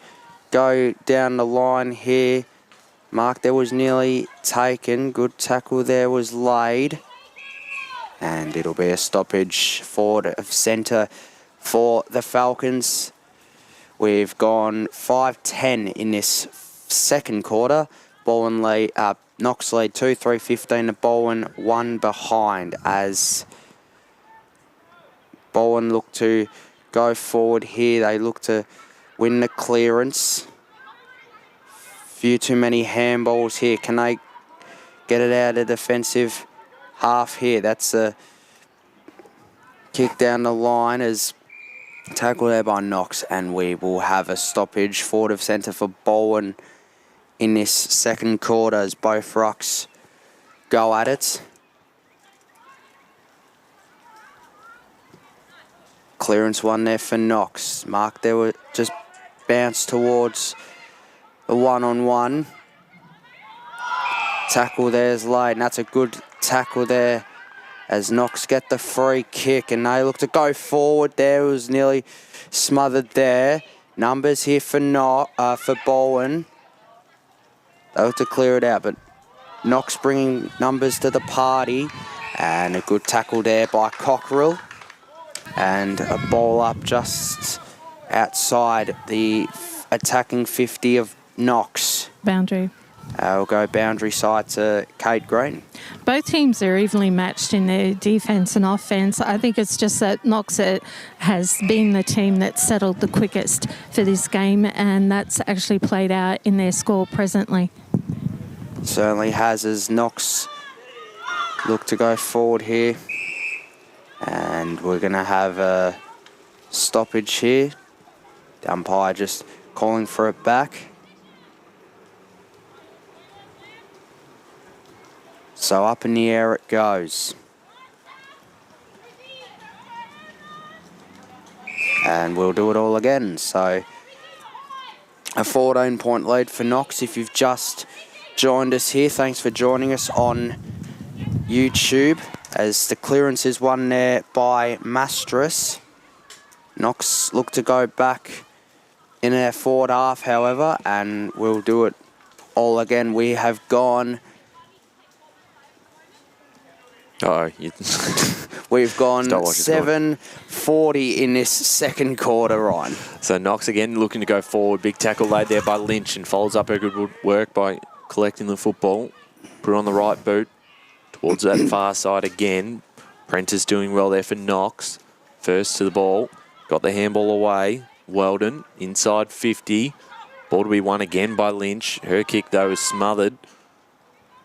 go down the line here. Mark there was nearly taken. Good tackle there was laid. And it'll be a stoppage forward of centre for the Falcons. We've gone 5-10 in this second quarter. Knox lead 2-3-15 to Balwyn, 1 behind, as Balwyn look to go forward here. They look to win the clearance. Few too many handballs here. Can they get it out of defensive half here? That's a kick down the line as tackled there by Knox, and we will have a stoppage forward of centre for Balwyn in this second quarter as both rucks go at it. Clearance one there for Knox. Mark there were just bounced towards the one-on-one. Tackle there is laid, and that's a good tackle there as Knox get the free kick, and they look to go forward there. It was nearly smothered there. Numbers here for Balwyn. They look to clear it out, but Knox bringing numbers to the party, and a good tackle there by Cockerill, and a ball up just outside the attacking 50 of Knox. Boundary. We'll go boundary side to Kate Green. Both teams are evenly matched in their defence and offence. I think it's just that Knox has been the team that's settled the quickest for this game, and that's actually played out in their score presently. Certainly has, as Knox look to go forward here. And we're going to have a stoppage here. The umpire just calling for it back. So up in the air it goes. And we'll do it all again. So a 14-point lead for Knox. If you've just joined us here, thanks for joining us on YouTube, as the clearance is won there by Mastris. Knox look to go back in our forward half, however, and we'll do it all again. We have gone... We've gone 7:40 in this second quarter, Ryan. So Knox again looking to go forward. Big tackle laid there by Lynch, and follows up her good work by collecting the football. Put it on the right boot Towards that far side again. Prentice doing well there for Knox. First to the ball. Got the handball away. Weldon inside 50. Ball to be won again by Lynch. Her kick, though, is smothered.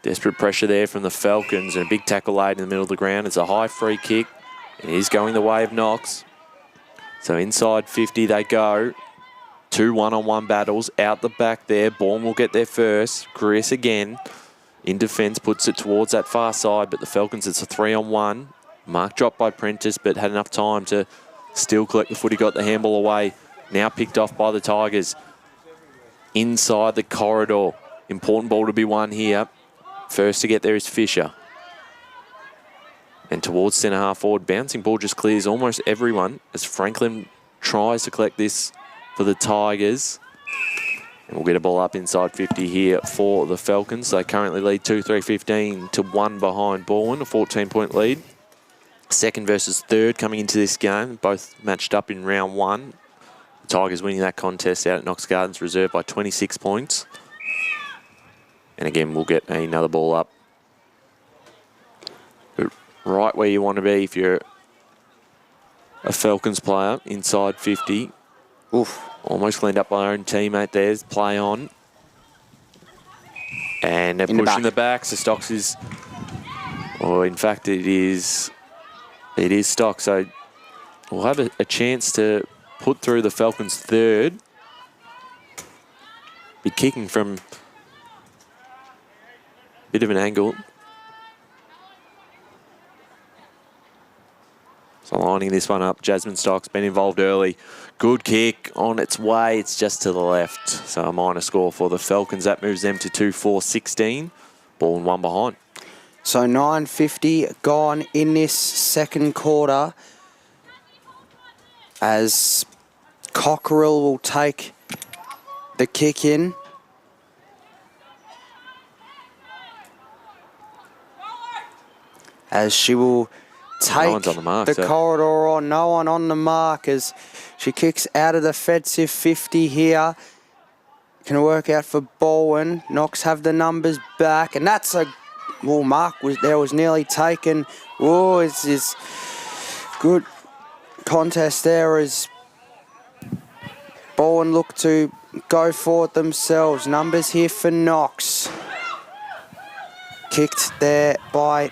Desperate pressure there from the Falcons, and a big tackle laid in the middle of the ground. It's a high free kick. It is going the way of Knox. So inside 50 they go. 2 one-on-one battles out the back there. Bourne will get there first. Chris again in defence, puts it towards that far side, but the Falcons, it's a 3-on-1. Mark dropped by Prentice, but had enough time to still collect the footy, got the handball away. Now picked off by the Tigers. Inside the corridor. Important ball to be won here. First to get there is Fisher. And towards centre half forward, bouncing ball just clears almost everyone as Franklin tries to collect this for the Tigers. And we'll get a ball up inside 50 here for the Falcons. They currently lead 2-3-15 to 1 behind Balwyn, a 14-point lead. Second versus third coming into this game, both matched up in round 1. The Tigers winning that contest out at Knox Gardens Reserve by 26 points. And again, we'll get another ball up. But right where you want to be if you're a Falcons player, inside 50. Oof. Almost cleaned up by our own teammate. There's play on. And they're pushing the back. So Stocks is... Or in fact, it is Stocks. So we'll have a chance to put through the Falcons' third. Be kicking from a bit of an angle. So lining this one up. Jasmine Stocks been involved early. Good kick on its way. It's just to the left. So a minor score for the Falcons. That moves them to 2-4-16. Ball and 1 behind. So 9:50 gone in this second quarter as Cockerill will take the kick in. As she will take the corridor on. No one on the mark as she kicks out of the defensive 50 here. Can work out for Balwyn. Knox have the numbers back. And that's a... Well, mark was nearly taken. Oh, it's good contest there as Balwyn look to go for it themselves. Numbers here for Knox. Kicked there by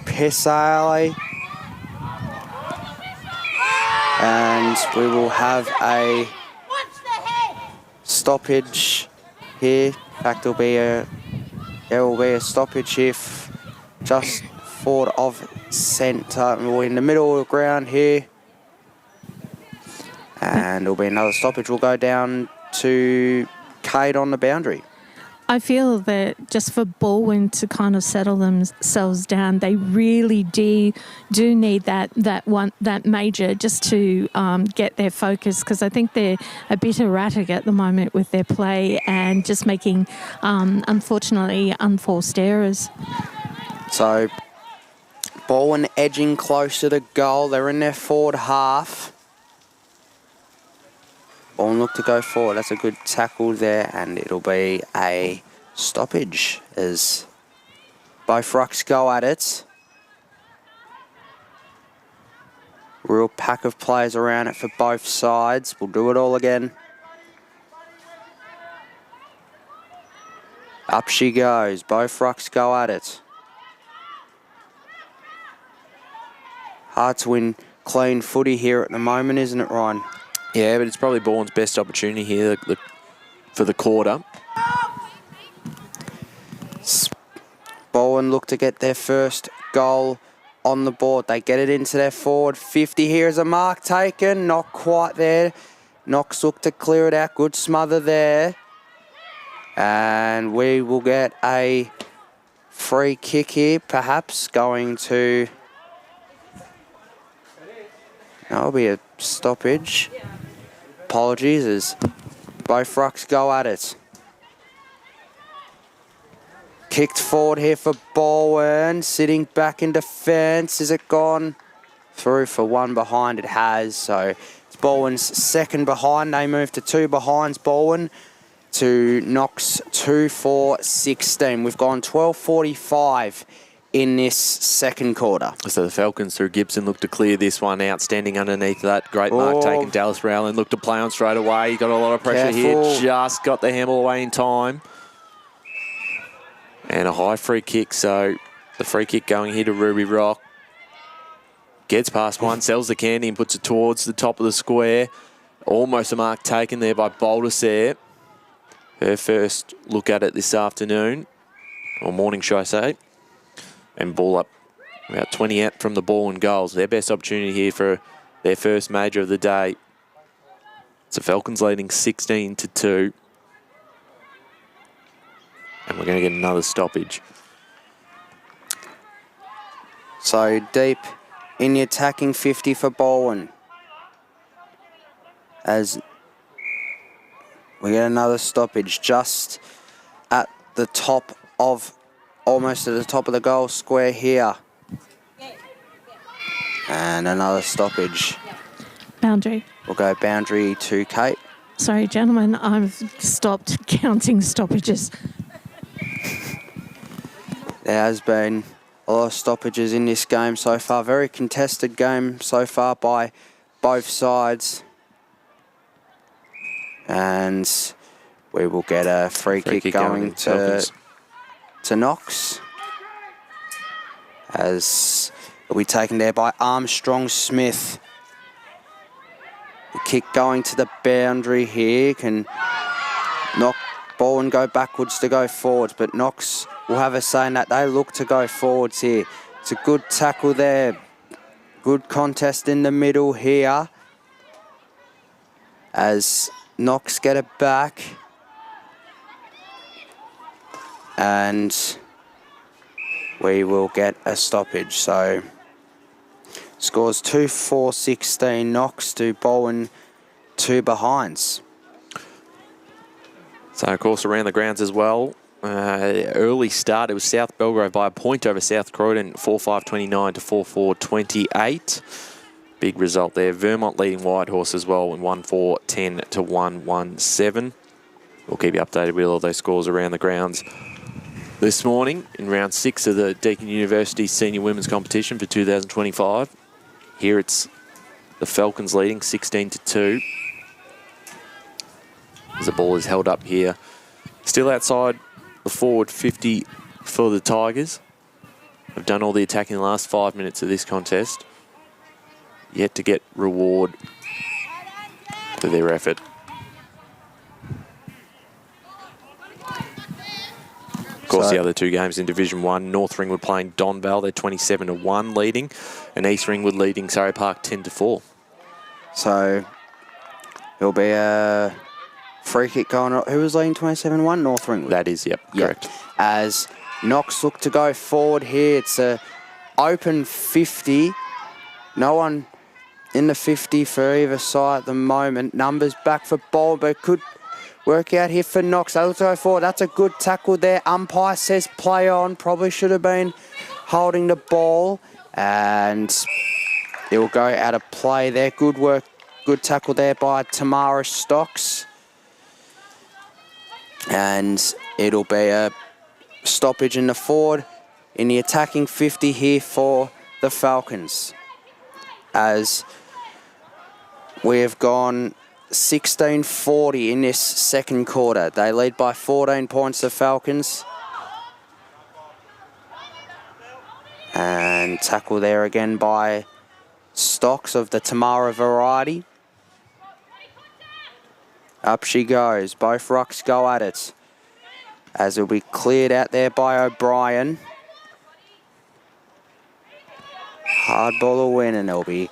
Pesale. And we will have a stoppage here. In fact, there will be a stoppage here just forward of centre. We're in the middle of the ground here. And there'll be another stoppage. We'll go down to Cade on the boundary. I feel that just for Balwyn to kind of settle themselves down, they really do need that major just to get their focus, because I think they're a bit erratic at the moment with their play and just making, unfortunately, unforced errors. So Balwyn edging closer to goal. They're in their forward half. Balwyn look to go forward. That's a good tackle there, and it'll be a stoppage as both rucks go at it. Real pack of players around it for both sides. We'll do it all again. Up she goes. Both rucks go at it. Hard to win clean footy here at the moment, isn't it, Ryan? Yeah, but it's probably Balwyn's best opportunity here for the quarter. Balwyn look to get their first goal on the board. They get it into their forward 50. Here's a mark taken. Not quite there. Knox look to clear it out. Good smother there. And we will get a free kick here, perhaps going to... That'll be a stoppage. Apologies as both rucks go at it. Kicked forward here for Balwyn. Sitting back in defence. Is it gone through for 1 behind? It has. So it's Balwyn's second behind. They move to 2 behinds. Balwyn to Knox 2-4-16. We've gone 12:45 in this second quarter. So the Falcons through Gibson look to clear this one out, standing underneath that. Great mark taken. Dallas Rowland looked to play on straight away. He got a lot of pressure here. Just got the handle away in time. And a high free kick. So the free kick going here to Ruby Rock. Gets past one, sells the candy and puts it towards the top of the square. Almost a mark taken there by Baldus there. Her first look at it this afternoon. Or morning, should I say. And ball up about 20 out from the ball and goals. Their best opportunity here for their first major of the day. It's the Falcons leading 16-2. And we're going to get another stoppage. So deep in the attacking 50 for Balwyn. As we get another stoppage just at the top of, almost at the top of the goal square here. And another stoppage. Boundary. We'll go boundary to Kate. Sorry, gentlemen, I've stopped counting stoppages. There has been a lot of stoppages in this game so far. Very contested game so far by both sides. And we will get a free kick going to Knox. As it'll be taken there by Armstrong Smith. The kick going to the boundary here. Can knock ball and go backwards to go forwards, but Knox will have a say in that. They look to go forwards here. It's a good tackle there. Good contest in the middle here. As Knox get it back. And we will get a stoppage. So scores 2-4-16. Knox to Balwyn 2 behinds. So, of course, around the grounds as well. Early start, it was South Belgrave by a point over South Croydon, 4-5-29 to 4-4-28. Big result there. Vermont leading Whitehorse as well in 1-4-10 to 1-1-7. We'll keep you updated with all those scores around the grounds this morning in round 6 of the Deakin University Senior Women's Competition for 2025. Here it's the Falcons leading 16-2. As the ball is held up here. Still outside the forward 50 for the Tigers. Have done all the attacking in the last 5 minutes of this contest. Yet to get reward for their effort. Of course, the other two games in Division 1, North Ringwood playing Donvale, they're 27-1 leading, and East Ringwood leading Surrey Park 10-4. So it'll be a free kick going on. Who was leading 27-1? North Ringwood. That is, yep, correct. As Knox look to go forward here. It's a open 50. No one in the 50 for either side at the moment. Numbers back for Ball, but could work out here for Knox. They look to go forward. That's a good tackle there. Umpire says play on. Probably should have been holding the ball. And it will go out of play there. Good work. Good tackle there by Tamara Stocks. And it'll be a stoppage in the forward in the attacking 50 here for the Falcons. As we have gone 16-40 in this second quarter. They lead by 14 points, the Falcons. And tackle there again by Stocks of the Tamara variety. Up she goes. Both rucks go at it. As it'll be cleared out there by O'Brien. Hard ball to win, and there'll be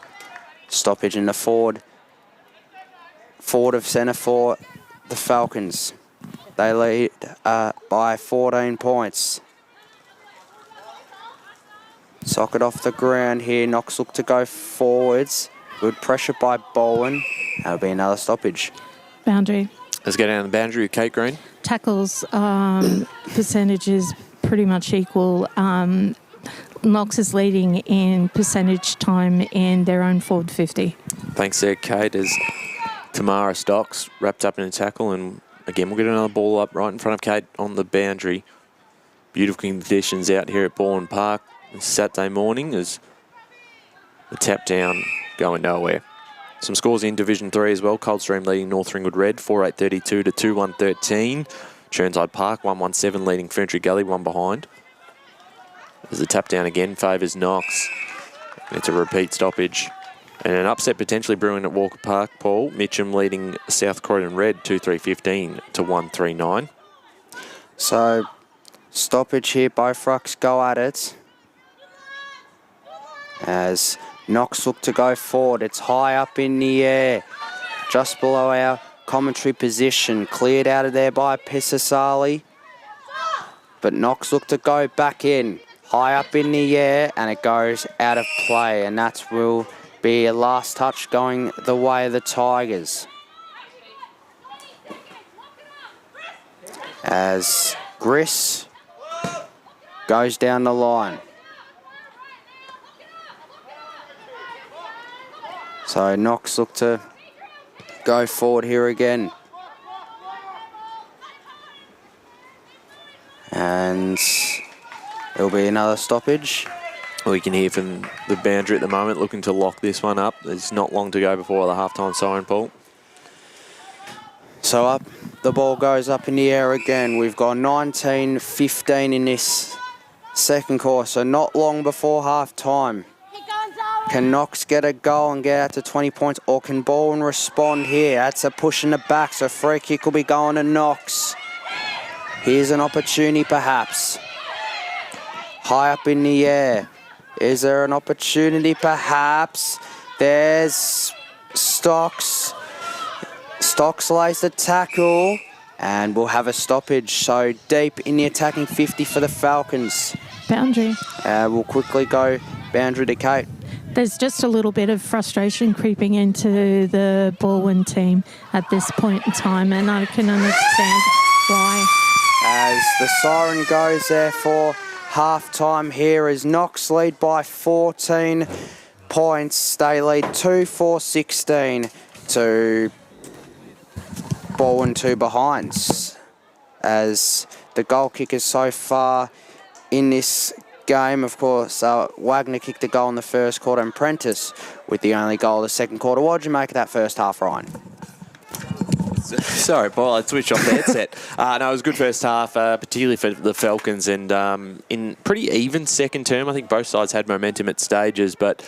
stoppage in the forward. Forward of centre for the Falcons. They lead by 14 points. Socket off the ground here. Knox look to go forwards. Good pressure by Balwyn. That'll be another stoppage. Boundary. Let's go down the boundary with Kate Green. Tackles percentages pretty much equal. Knox is leading in percentage time in their own forward 50. Thanks there, Kate, as Tamara Stocks wrapped up in a tackle. And again, we'll get another ball up right in front of Kate on the boundary. Beautiful conditions out here at Balwyn Park. this Saturday morning as the tap down going nowhere. Some scores in Division 3 as well. Coldstream leading North Ringwood Red 4-8-32 to 2-1-13. Churnside Park 1-1-7 leading Ferntree Gully, one behind. As the tap down again favours Knox. It's a repeat stoppage. And an upset potentially brewing at Walker Park, Paul. Mitcham leading South Croydon Red 2-3-15 to 1-3-9. So, stoppage here, both rucks go at it. As Knox look to go forward, it's high up in the air, just below our commentary position. Cleared out of there by Pisasali. But Knox look to go back in, high up in the air, and it goes out of play. And that will be a last touch going the way of the Tigers. As Griss goes down the line. So Knox look to go forward here again. And there'll be another stoppage. We can hear from the boundary at the moment, looking to lock this one up. There's not long to go before the halftime siren, Paul. So up, the ball goes up in the air again. We've got 19-15 in this second quarter, so not long before half-time. Can Knox get a goal and get out to 20 points, or can Balwyn respond here? That's a push in the back, so free kick will be going to Knox. Here's an opportunity perhaps. High up in the air. Is there an opportunity perhaps? There's Stocks. Stocks lays the tackle, and we'll have a stoppage. So deep in the attacking 50 for the Falcons. Boundary. We'll quickly go boundary to Kate. There's just a little bit of frustration creeping into the Balwyn team at this point in time, and I can understand why. As the siren goes there for half-time here as Knox lead by 14 points. They lead 2-4-16 to Balwyn 2 behinds. As the goal kickers so far in this game, of course, Wagner kicked the goal in the first quarter and Prentice with the only goal of the second quarter. What did you make of that first half, Ryan? Sorry, Paul, I switched off the headset. No, it was a good first half, particularly for the Falcons, and in pretty even second term. I think both sides had momentum at stages, but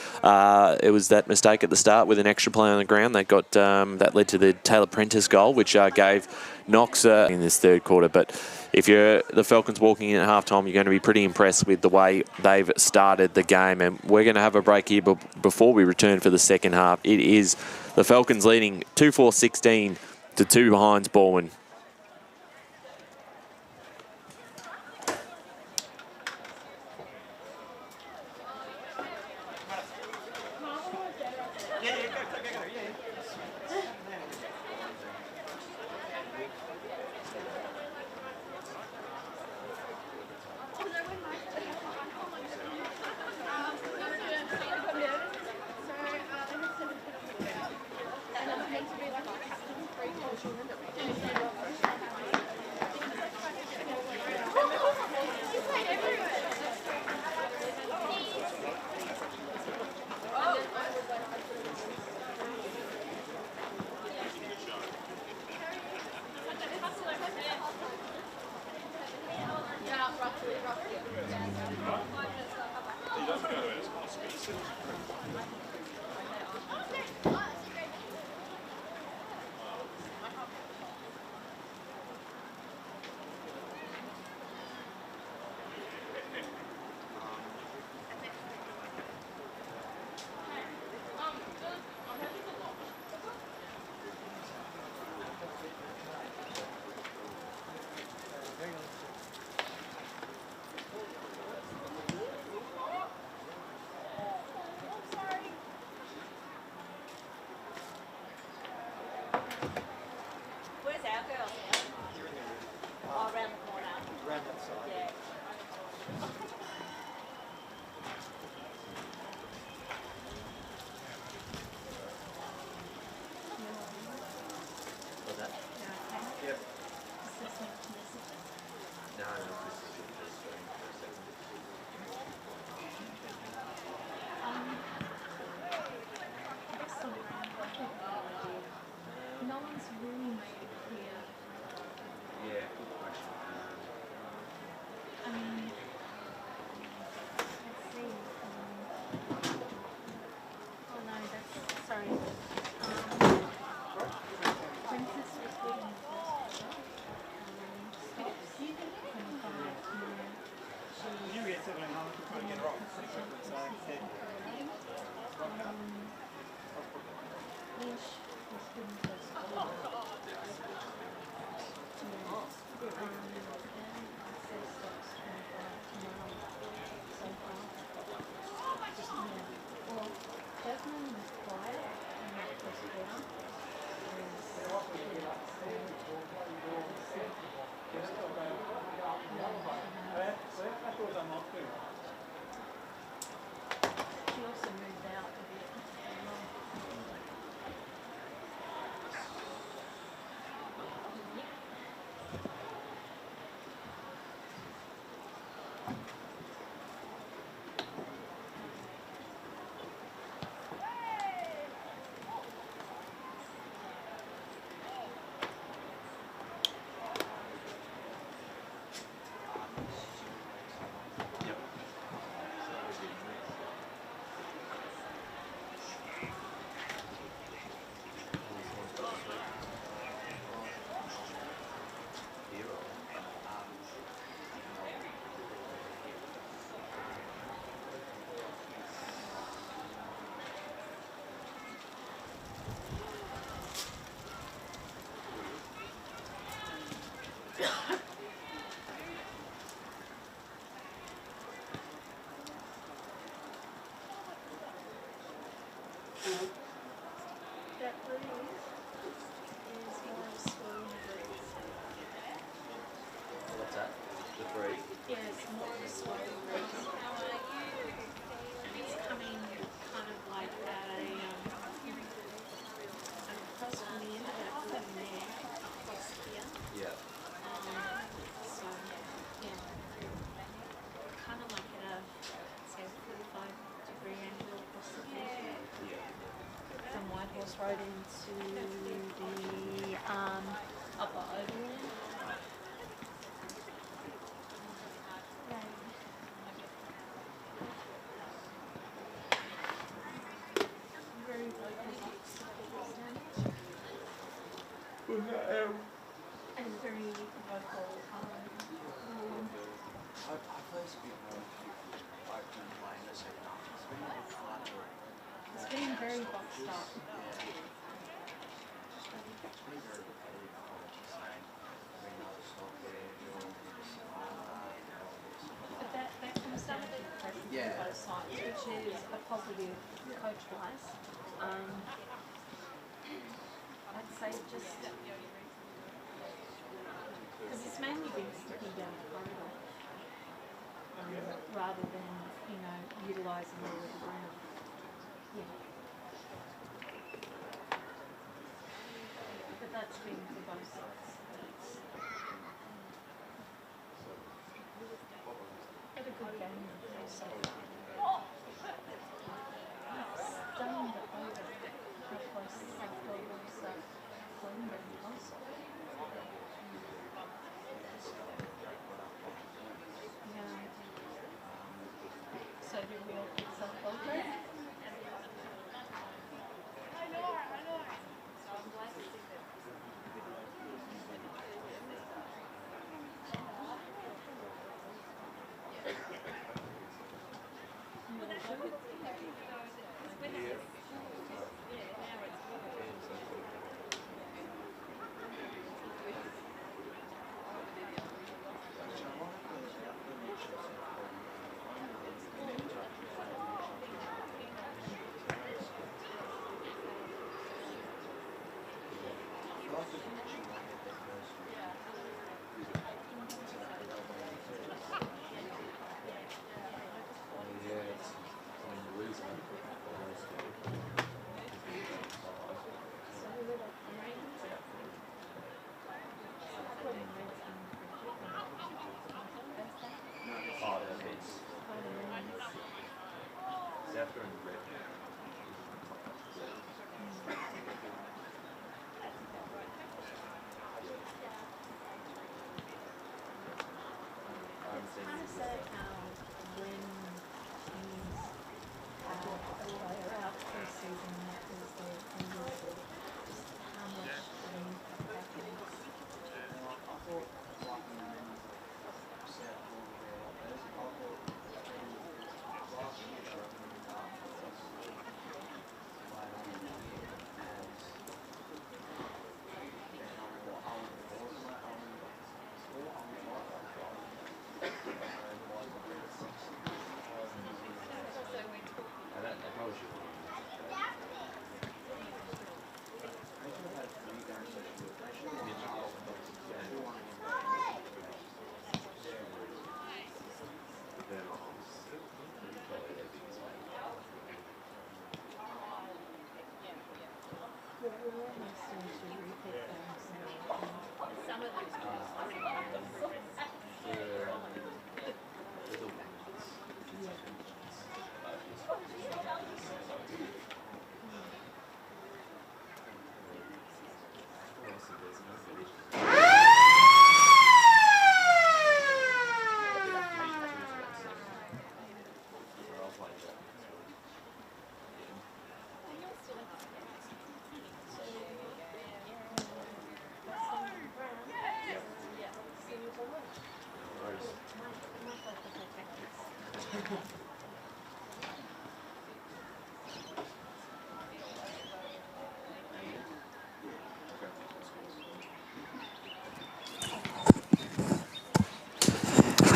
it was that mistake at the start with an extra play on the ground that got that led to the Taylor Prentice goal, which gave Knox in this third quarter. But if you're the Falcons walking in at halftime, you're going to be pretty impressed with the way they've started the game. And we're going to have a break here before we return for the second half. It is the Falcons leading 2-4-16 to 2 behinds Balwyn. throw it into the upper oval. Very vocal. And very vocal. It's been very boxed up. But that comes down to the presence on both sides, which is a positive coach-wise. I'd say just because it's mainly been sticking down the corridor rather than, utilising all of the ground. Yeah. But that's been for both sides. Had a good game so far. Stunned over how close South Gold was playing them also. So do we all pick South Gold?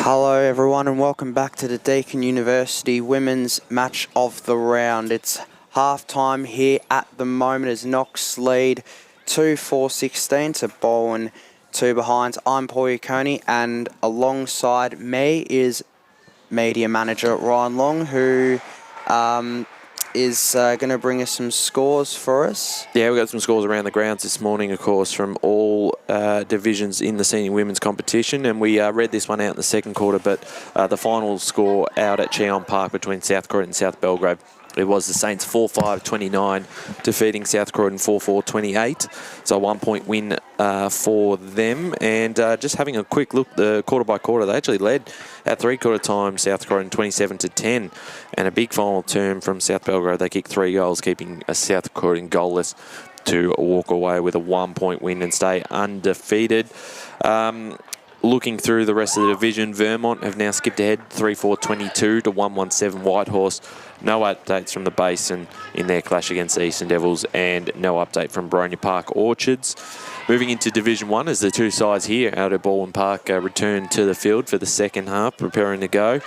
Hello everyone and welcome back to the Deakin University Women's Match of the Round. It's half-time here at the moment as Knox lead 2-4-16 to Balwyn 2 behind. I'm Paul Yaconi and alongside me is media manager Ryan Long, who is going to bring us some scores for us. Yeah, we've got some scores around the grounds this morning, of course, from all divisions in the senior women's competition. And we read this one out in the second quarter, but the final score out at Cheon Park between South Croydon and South Belgrave, It was the Saints 4-5-29, defeating South Croydon 4-4-28. So a 1 point win for them. And just having a quick look, the quarter by quarter, they actually led at 3/4 time, South Croydon 27-10. And a big final term from South Belgrade. They kicked 3 goals, keeping a South Croydon goalless to walk away with a 1 point win and stay undefeated. Looking through the rest of the division, Vermont have now skipped ahead 3-4-22 to 1-1-7 Whitehorse. No updates from the Basin in their clash against the Eastern Devils, and no update from Boronia Park Orchards. Moving into Division 1 as the two sides here out at Balwyn Park return to the field for the second half, preparing to go.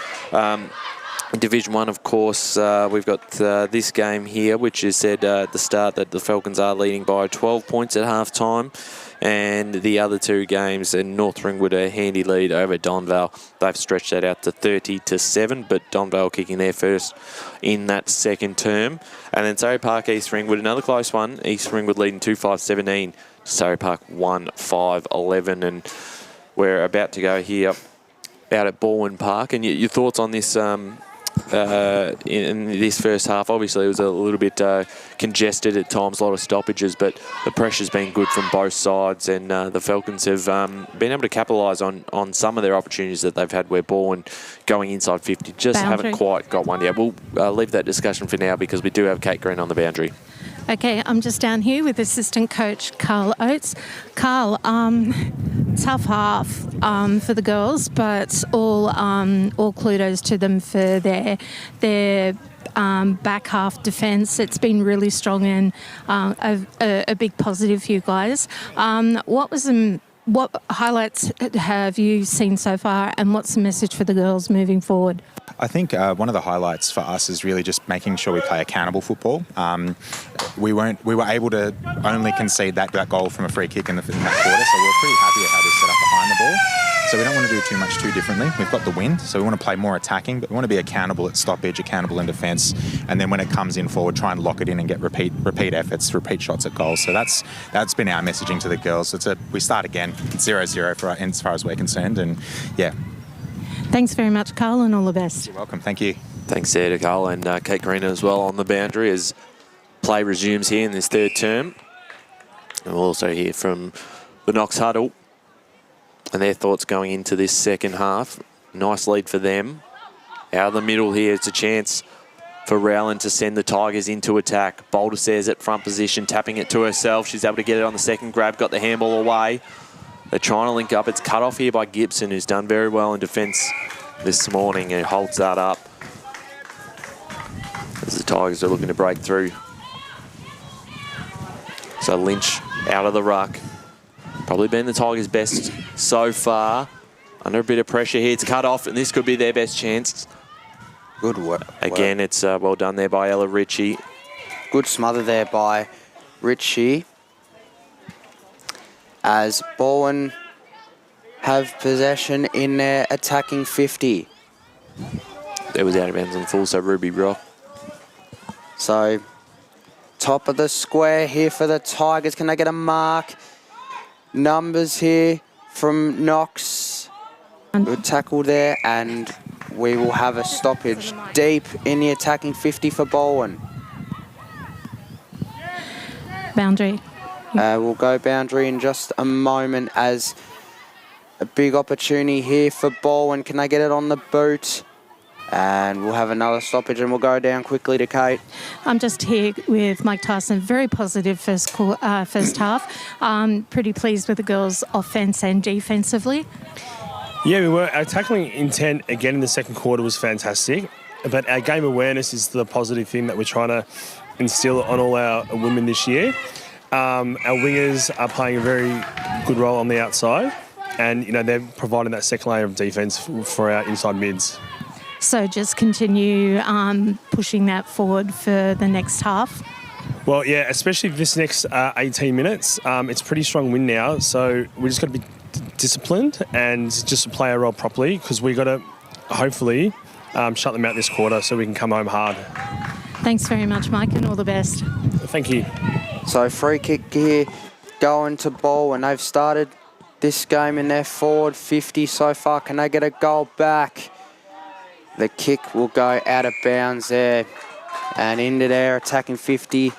Division 1, of course, we've got this game here, which is said at the start that the Falcons are leading by 12 points at half-time. And the other two games, in North Ringwood, a handy lead over Donvale. They've stretched that out to 30-7, but Donvale kicking their first in that second term. And then Surrey Park, East Ringwood, another close one. East Ringwood leading 2-5-17. Surrey Park 1-5-11. And we're about to go here out at Balwyn Park. And your thoughts on this in this first half? Obviously, it was a little bit congested at times, a lot of stoppages, but the pressure's been good from both sides, and the Falcons have been able to capitalise on some of their opportunities that they've had where Balwyn going inside 50 just haven't quite got one yet. We'll leave that discussion for now because we do have Kate Green on the boundary. Okay, I'm just down here with assistant coach Carl Oates. Carl, tough half for the girls, but all kudos to them for their back half defence. It's been really strong and a big positive for you guys. What highlights have you seen so far, and what's the message for the girls moving forward? I think one of the highlights for us is really just making sure we play accountable football. We were able to only concede that goal from a free kick in that quarter, so we're pretty happy at how we set up behind the ball. So we don't want to do too much too differently. We've got the win, so we want to play more attacking, but we want to be accountable at stoppage, accountable in defence, and then when it comes in forward, try and lock it in and get repeat efforts, repeat shots at goals. So that's been our messaging to the girls. We start again, 0-0 as far as we're concerned, and yeah. Thanks very much, Carl, and all the best. You're welcome. Thank you. Thanks there to Carl and Kate Green as well on the boundary as play resumes here in this third term. And we'll also hear from the Knox huddle and their thoughts going into this second half. Nice lead for them. Out of the middle here, it's a chance for Rowland to send the Tigers into attack. Boulder says at front position, tapping it to herself. She's able to get it on the second grab, got the handball away. They're trying to link up. It's cut off here by Gibson, who's done very well in defence this morning and holds that up as the Tigers are looking to break through. So Lynch out of the ruck. Probably been the Tigers' best so far. Under a bit of pressure here. It's cut off, and this could be their best chance. Good work. Again, it's well done there by Ella Ritchie. Good smother there by Ritchie. As Balwyn have possession in their attacking 50. It was out of bounds on full, so Ruby Rock. So, top of the square here for the Tigers. Can they get a mark? Numbers here from Knox. Good tackle there, and we will have a stoppage deep in the attacking 50 for Balwyn. Boundary. We'll go boundary in just a moment as a big opportunity here for Balwyn. Can they get it on the boot? And we'll have another stoppage and we'll go down quickly to Kate. I'm just here with Mike Tyson. Very positive first half. Pretty pleased with the girls' offence and defensively. Yeah, we were. Our tackling intent again in the second quarter was fantastic. But our game awareness is the positive thing that we're trying to instill on all our women this year. Our wingers are playing a very good role on the outside, and they're providing that second layer of defence for our inside mids. So just continue pushing that forward for the next half. Well, yeah, especially this next 18 minutes. It's a pretty strong win now, so we just got to be disciplined and just play our role properly, because we got to hopefully shut them out this quarter so we can come home hard. Thanks very much, Mike, and all the best. Thank you. So free kick here going to Ball, and they've started this game in their forward 50 so far. Can they get a goal back? The kick will go out of bounds there. And into there, attacking 50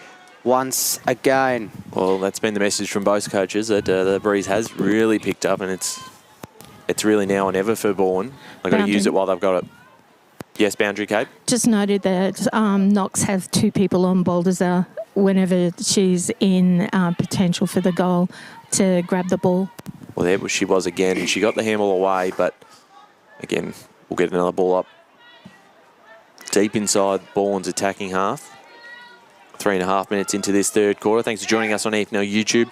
once again. Well, that's been the message from both coaches, that the breeze has really picked up, and it's really now or never for Balwyn. They've got to use it while they've got it. Yes, boundary, Kate? Just noted that Knox have 2 people on Baldassar whenever she's in potential for the goal to grab the ball. Well, there she was again. She got the handle away, but again, we'll get another ball up. Deep inside Balwyn's attacking half. 3.5 minutes into this third quarter. Thanks for joining us on EFNL YouTube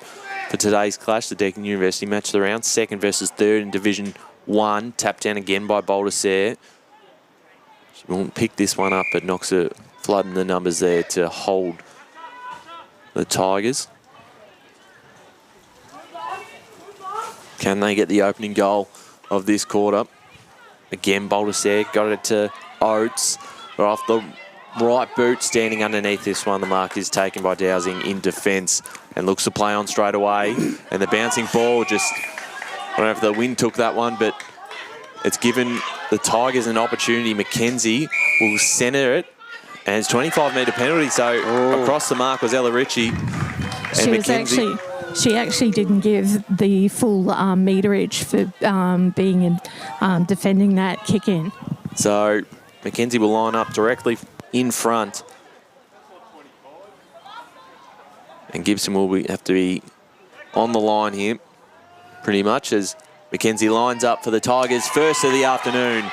for today's clash, the Deakin University match of the round. Second versus third in Division 1. Tapped down again by Baldassar. She won't pick this one up, but Knox are flooding the numbers there to hold the Tigers. Can they get the opening goal of this quarter? Again, Baldassar got it to Oates. But off the right boot, standing underneath this one. The mark is taken by Dowsing in defence and looks to play on straight away. And the bouncing ball just, I don't know if the wind took that one, but it's given the Tigers an opportunity. Mackenzie will centre it, and it's 25-metre penalty. So across the mark was Ella Ritchie. She actually didn't give the full meterage for being in defending that kick in. So Mackenzie will line up directly in front. And Gibson will have to be on the line here, pretty much, as Mackenzie lines up for the Tigers' first of the afternoon.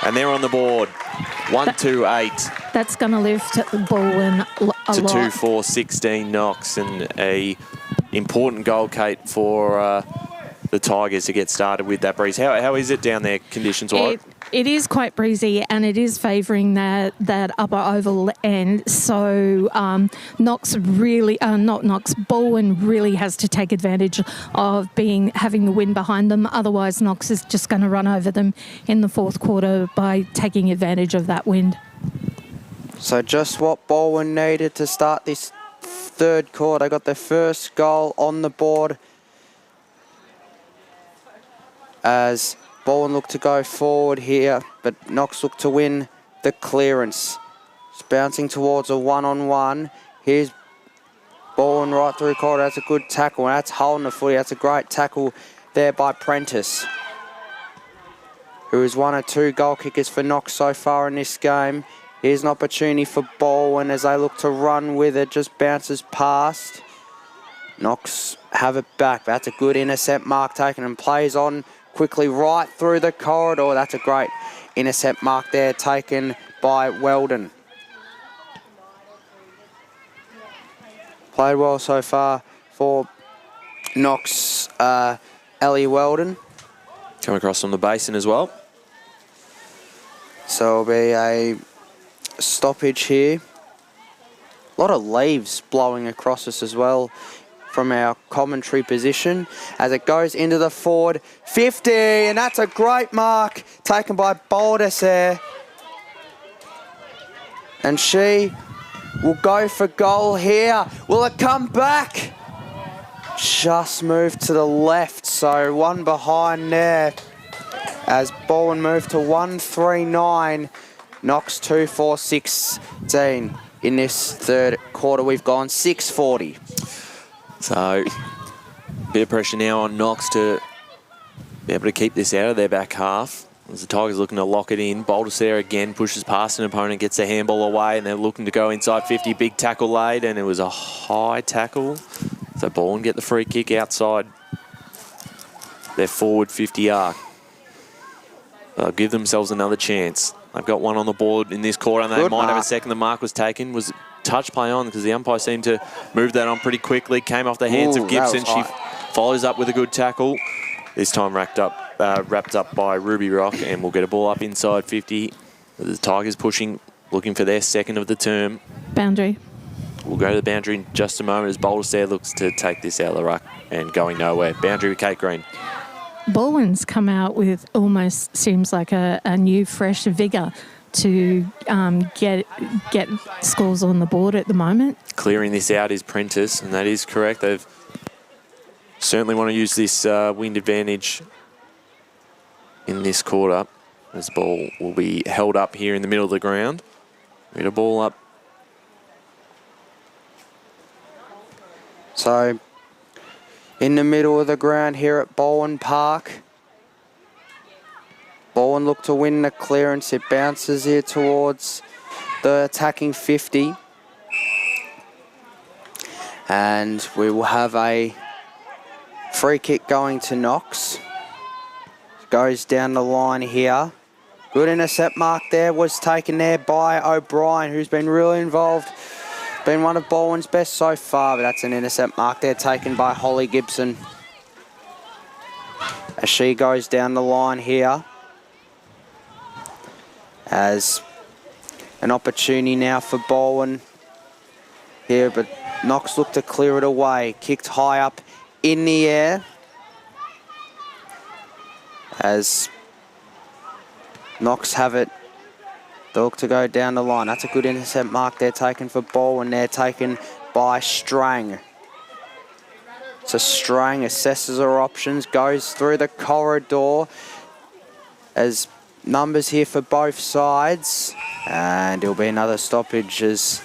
And they're on the board. 1-2-8. That's going to lift Balwyn a lot. To 2-4-16 Knox, and a important goal, Kate, for the Tigers to get started with that breeze. How is it down there conditions-wise? It is quite breezy, and it is favouring that upper oval end. So Balwyn really has to take advantage of having the wind behind them. Otherwise, Knox is just going to run over them in the fourth quarter by taking advantage of that wind. So just what Balwyn needed to start this third quarter. They got their first goal on the board as Balwyn looked to go forward here, but Knox looked to win the clearance. It's bouncing towards a one-on-one. Here's Balwyn right through quarter. That's a good tackle, and that's holding the footy. That's a great tackle there by Prentice, who is one of 2 goal kickers for Knox so far in this game. Here's an opportunity for Balwyn as they look to run with it. Just bounces past. Knox have it back. That's a good intercept mark taken and plays on quickly right through the corridor. That's a great intercept mark there taken by Weldon. Played well so far for Knox, Ellie Weldon. Come across from the basin as well. So it'll be a stoppage here. A lot of leaves blowing across us as well from our commentary position as it goes into the forward 50, and that's a great mark taken by Baldassar. And she will go for goal here. Will it come back? Just moved to the left, so one behind there as Balwyn moved to 1-3-9. Knox 2-4-16 in this third quarter. We've gone 6:40. So, bit of pressure now on Knox to be able to keep this out of their back half. As the Tigers looking to lock it in. Baldassar again pushes past an opponent, gets the handball away, and they're looking to go inside 50. Big tackle laid, and it was a high tackle. So Balwyn get the free kick outside their forward 50 arc. They'll give themselves another chance. They've got one on the board in this quarter, and they might have a second. The mark was taken. Was touch play on because the umpire seemed to move that on pretty quickly. Came off the hands of Gibson. She follows up with a good tackle. This time wrapped up by Ruby Rock, and we'll get a ball up inside 50. The Tigers pushing, looking for their second of the term. Boundary. We'll go to the boundary in just a moment as Baldassar looks to take this out of the ruck and going nowhere. Boundary with Kate Green. Balwyn's come out with almost seems like a new, fresh vigour to get scores on the board at the moment. Clearing this out is Prentice, and that is correct. They've certainly want to use this wind advantage in this quarter. This ball will be held up here in the middle of the ground. We get a ball up So, in the middle of the ground here at Balwyn Park. Balwyn look to win the clearance. It bounces here towards the attacking 50. And we will have a free kick going to Knox. Goes down the line here. Good intercept mark there, was taken there by O'Brien, who's been really involved. Been one of Balwyn's best so far, but that's an intercept mark there taken by Holly Gibson. As she goes down the line here. As an opportunity now for Balwyn here, but Knox looked to clear it away. Kicked high up in the air. As Knox have it. They look to go down the line. That's a good intercept mark there taken for Balwyn. They're taken by Strang. So Strang assesses her options, goes through the corridor as numbers here for both sides. And it'll be another stoppage as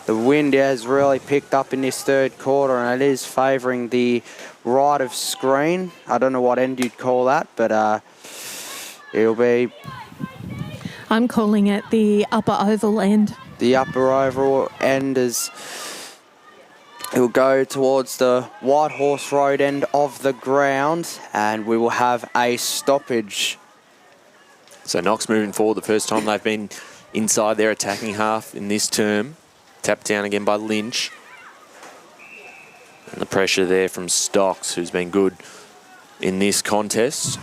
the wind has really picked up in this third quarter and it is favouring the right of screen. I don't know what end you'd call that, but it'll be... I'm calling it the upper oval end. The upper oval end is... It'll go towards the White Horse Road end of the ground and we will have a stoppage. So Knox moving forward, the first time they've been inside their attacking half in this term. Tapped down again by Lynch. And the pressure there from Stocks, who's been good in this contest.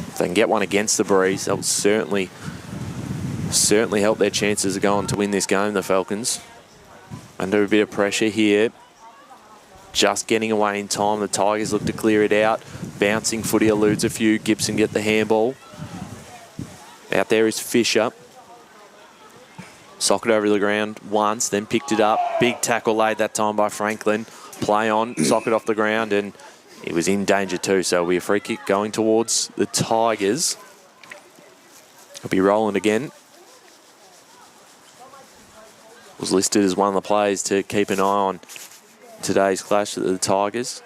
If they can get one against the Breeze, that will certainly help their chances of going to win this game, the Falcons. Under a bit of pressure here. Just getting away in time. The Tigers look to clear it out. Bouncing footy eludes a few. Gibson get the handball. Out there is Fisher. Socket over the ground once, then picked it up. Big tackle laid that time by Franklin. Play on, socket off the ground, and he was in danger too. So it'll be a free kick going towards the Tigers. It'll be rolling again. Was listed as one of the players to keep an eye on today's clash at the Tigers.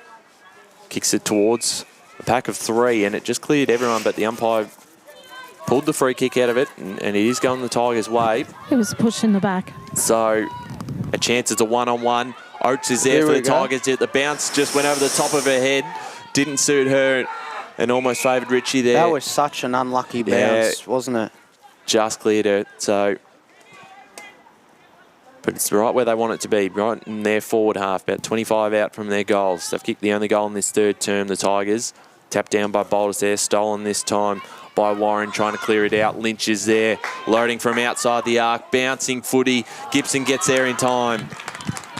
Kicks it towards a pack of three, and it just cleared everyone, but the umpire pulled the free kick out of it, and it is going the Tigers' way. It was pushing the back. So a chance it's a one-on-one. Oates is there for the Tigers. The bounce just went over the top of her head. Didn't suit her and almost favoured Richie there. That was such an unlucky bounce, wasn't it? Just cleared her. So, but it's right where they want it to be, right in their forward half, about 25 out from their goals. They've kicked the only goal in this third term, the Tigers. Tapped down by Boulders there, stolen this time by Warren, trying to clear it out. Lynch is there, loading from outside the arc, bouncing footy. Gibson gets there in time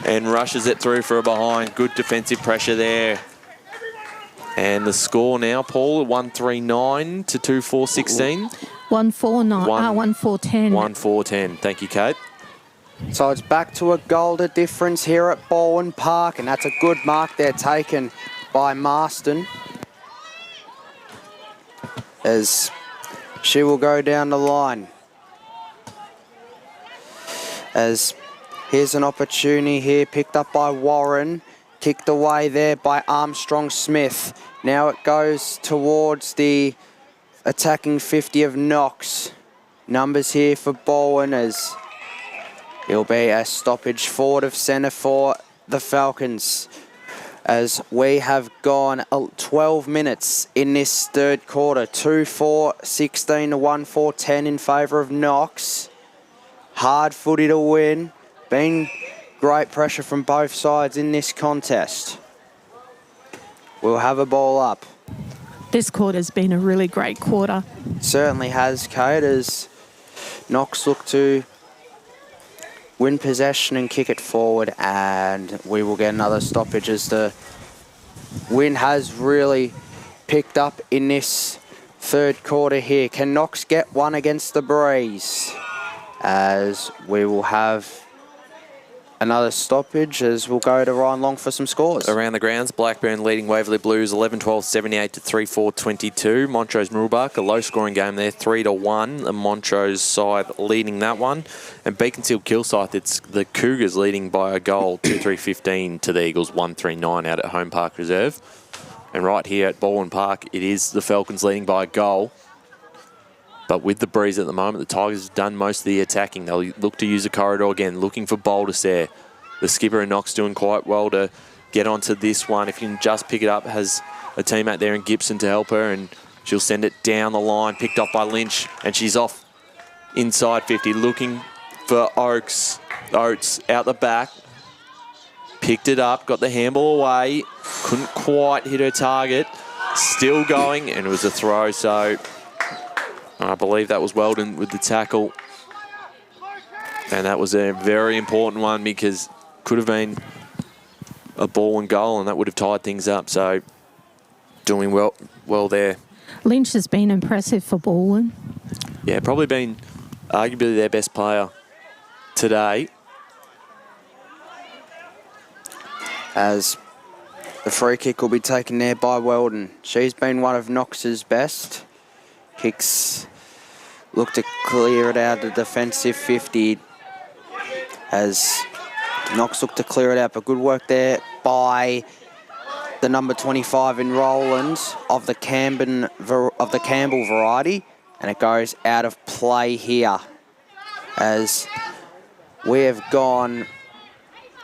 and rushes it through for a behind. Good defensive pressure there. And the score now, Paul, 139 to 2-4-16. 1-4-9, 1-4-10. 1-4-10. Thank you, Kate. So it's back to a goal to difference here at Balwyn Park, and that's a good mark there taken by Marston. As she will go down the line. As here's an opportunity here, picked up by Warren, kicked away there by Armstrong Smith. Now it goes towards the attacking 50 of Knox. Numbers here for Balwyn as it'll be a stoppage forward of centre for the Falcons. As we have gone 12 minutes in this third quarter. 2-4-16 to 1-4-10 in favour of Knox. Hard footy to win. Been great pressure from both sides in this contest. We'll have a ball up. This quarter's been a really great quarter. Certainly has, Kate, as Knox look to win possession and kick it forward, and we will get another stoppage as the wind has really picked up in this third quarter here. Can Knox get one against the Breeze? As we will have another stoppage as we'll go to Ryan Long for some scores. Around the grounds, Blackburn leading Waverley Blues 11-12, 78 to 3-4, 22. Montrose Mirrabah, a low-scoring game there, 3-1. The Montrose side leading that one. And Beaconsfield Kilsyth, it's the Cougars leading by a goal, 2-3-15 to the Eagles, 1-3-9 out at Home Park Reserve. And right here at Balwyn Park, it is the Falcons leading by a goal. But with the breeze at the moment, the Tigers have done most of the attacking. They'll look to use the corridor again, looking for Boulders there. The skipper and Knox doing quite well to get onto this one. If you can just pick it up, has a teammate there in Gibson to help her, and she'll send it down the line, picked off by Lynch, and she's off inside 50, looking for Oates out the back. Picked it up, got the handball away, couldn't quite hit her target. Still going, and it was a throw, so I believe that was Weldon with the tackle. And that was a very important one because could have been a ball and goal, and that would have tied things up. So doing well there. Lynch has been impressive for Balwyn. Yeah, probably been arguably their best player today. As the free kick will be taken there by Weldon. She's been one of Knox's best. Kicks look to clear it out of the defensive 50 as Knox looked to clear it out, but good work there by the number 25 in Roland of the Campbell variety, and it goes out of play here as we have gone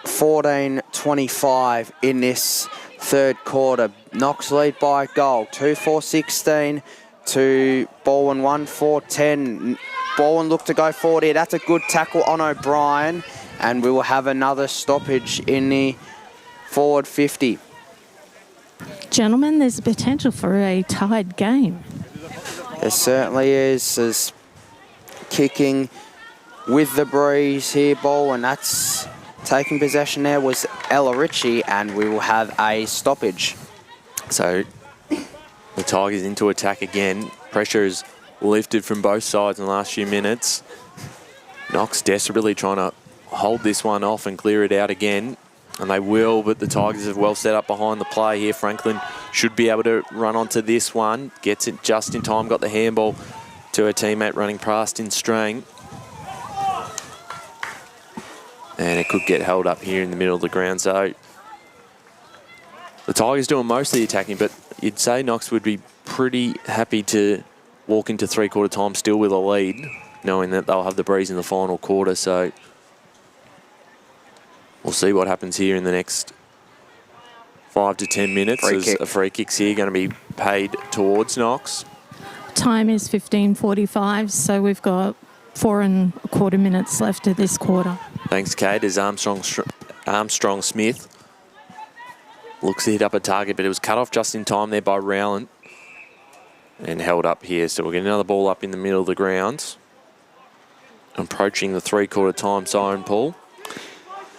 14-25 in this third quarter. Knox lead by a goal, 2-4-16 to Balwyn 1-4-10. Balwyn look to go forward here. That's a good tackle on O'Brien, and we will have another stoppage in the forward 50. Gentlemen, there's a potential for a tied game. There certainly is. As kicking with the breeze here, Balwyn. That's taking possession there was Ella Ritchie, and we will have a stoppage. So the Tigers into attack again. Pressure is lifted from both sides in the last few minutes. Knox desperately trying to hold this one off and clear it out again. And they will, but the Tigers have well set up behind the play here. Franklin should be able to run onto this one. Gets it just in time, got the handball to her teammate running past in strength. And it could get held up here in the middle of the ground. So the Tigers doing most of the attacking, but you'd say Knox would be pretty happy to walk into three-quarter time still with a lead, knowing that they'll have the breeze in the final quarter. So we'll see what happens here in the next 5 to 10 minutes. As a free kick's here going to be paid towards Knox. Time is 15:45, so we've got 4 1/4 minutes left of this quarter. Thanks, Kate. As Armstrong Smith looks to hit up a target, but it was cut off just in time there by Rowland and held up here. So we'll get another ball up in the middle of the grounds, approaching the three-quarter time siren, Paul.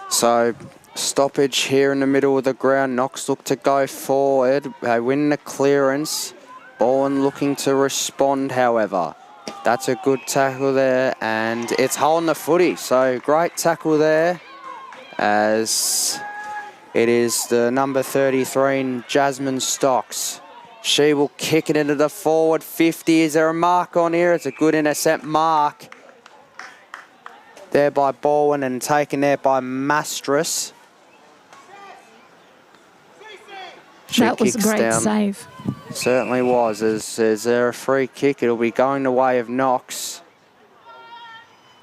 So stoppage here in the middle of the ground. Knox look to go forward. They win the clearance. Balwyn looking to respond, however. That's a good tackle there, and it's holding the footy. So great tackle there, as it is the number 33, Jasmine Stocks. She will kick it into the forward 50. Is there a mark on here? It's a good intercept mark there by Balwyn and taken there by Mastras. That was a great save. Certainly was. Is there a free kick? It'll be going the way of Knox.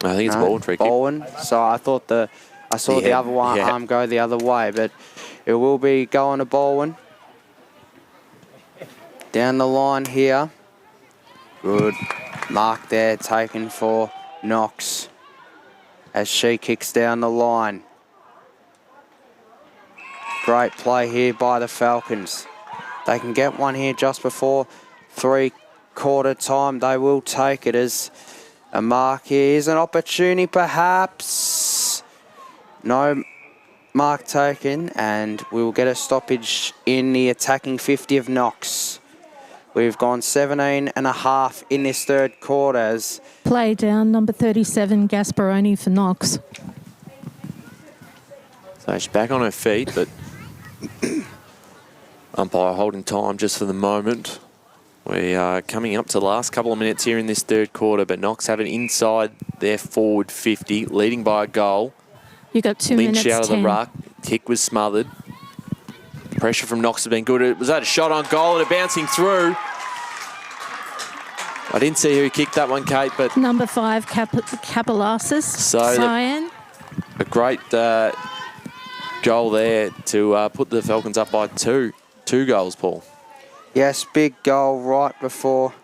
I think it's Balwyn free kick. Balwyn. So I thought the other one arm go the other way, but it will be going to Balwyn. Down the line here. Good mark there taken for Knox as she kicks down the line. Great play here by the Falcons. They can get one here just before three-quarter time. They will take it as a mark here. Is an opportunity perhaps. No mark taken, and we will get a stoppage in the attacking 50 of Knox. We've gone 17.5 in this third quarter. As play down, number 37, Gasparoni for Knox. So she's back on her feet, but umpire holding time just for the moment. We are coming up to the last couple of minutes here in this third quarter, but Knox have it inside their forward 50, leading by a goal. You got 2 Lynch minutes, out of the 10. ruck. Kick was smothered. Pressure from Knox has been good. Was that a shot on goal and a bouncing through? I didn't see who kicked that one, Kate, but... Number 5, Kapalasis, Cyan. A great goal there to put the Falcons up by two goals, Paul. Yes, big goal right before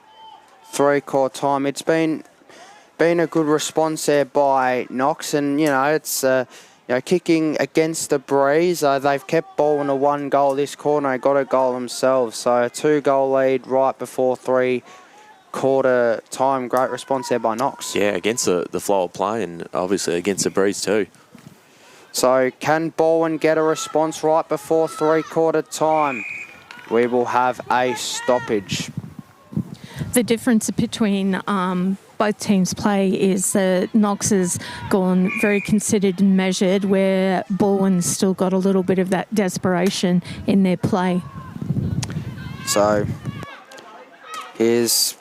three-quarter time. It's been a good response there by Knox, and it's kicking against the breeze. They've kept Balwyn a 1 goal this quarter. They got a goal themselves, so a 2-goal lead right before three-quarter time. Great response there by Knox. Yeah, against the flow of play, and obviously against the breeze too. So can Balwyn get a response right before three-quarter time? We will have a stoppage. The difference between both teams' play is that Knox has gone very considered and measured, where Balwyn's still got a little bit of that desperation in their play. So here's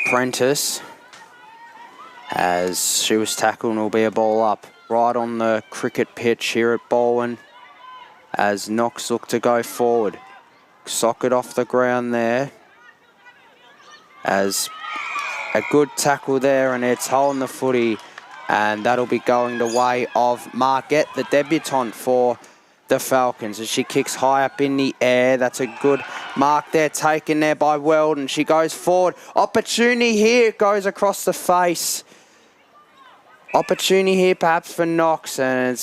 Prentice, as she was tackled, and will be a ball up right on the cricket pitch here at Balwyn, as Knox look to go forward. Socket off the ground there, as a good tackle there, and it's holding the footy, and that'll be going the way of Marquette, the debutant for the Falcons, as she kicks high up in the air. That's a good mark there, taken there by Weldon. She goes forward. Opportunity here, goes across the face. Opportunity here perhaps for Knox, and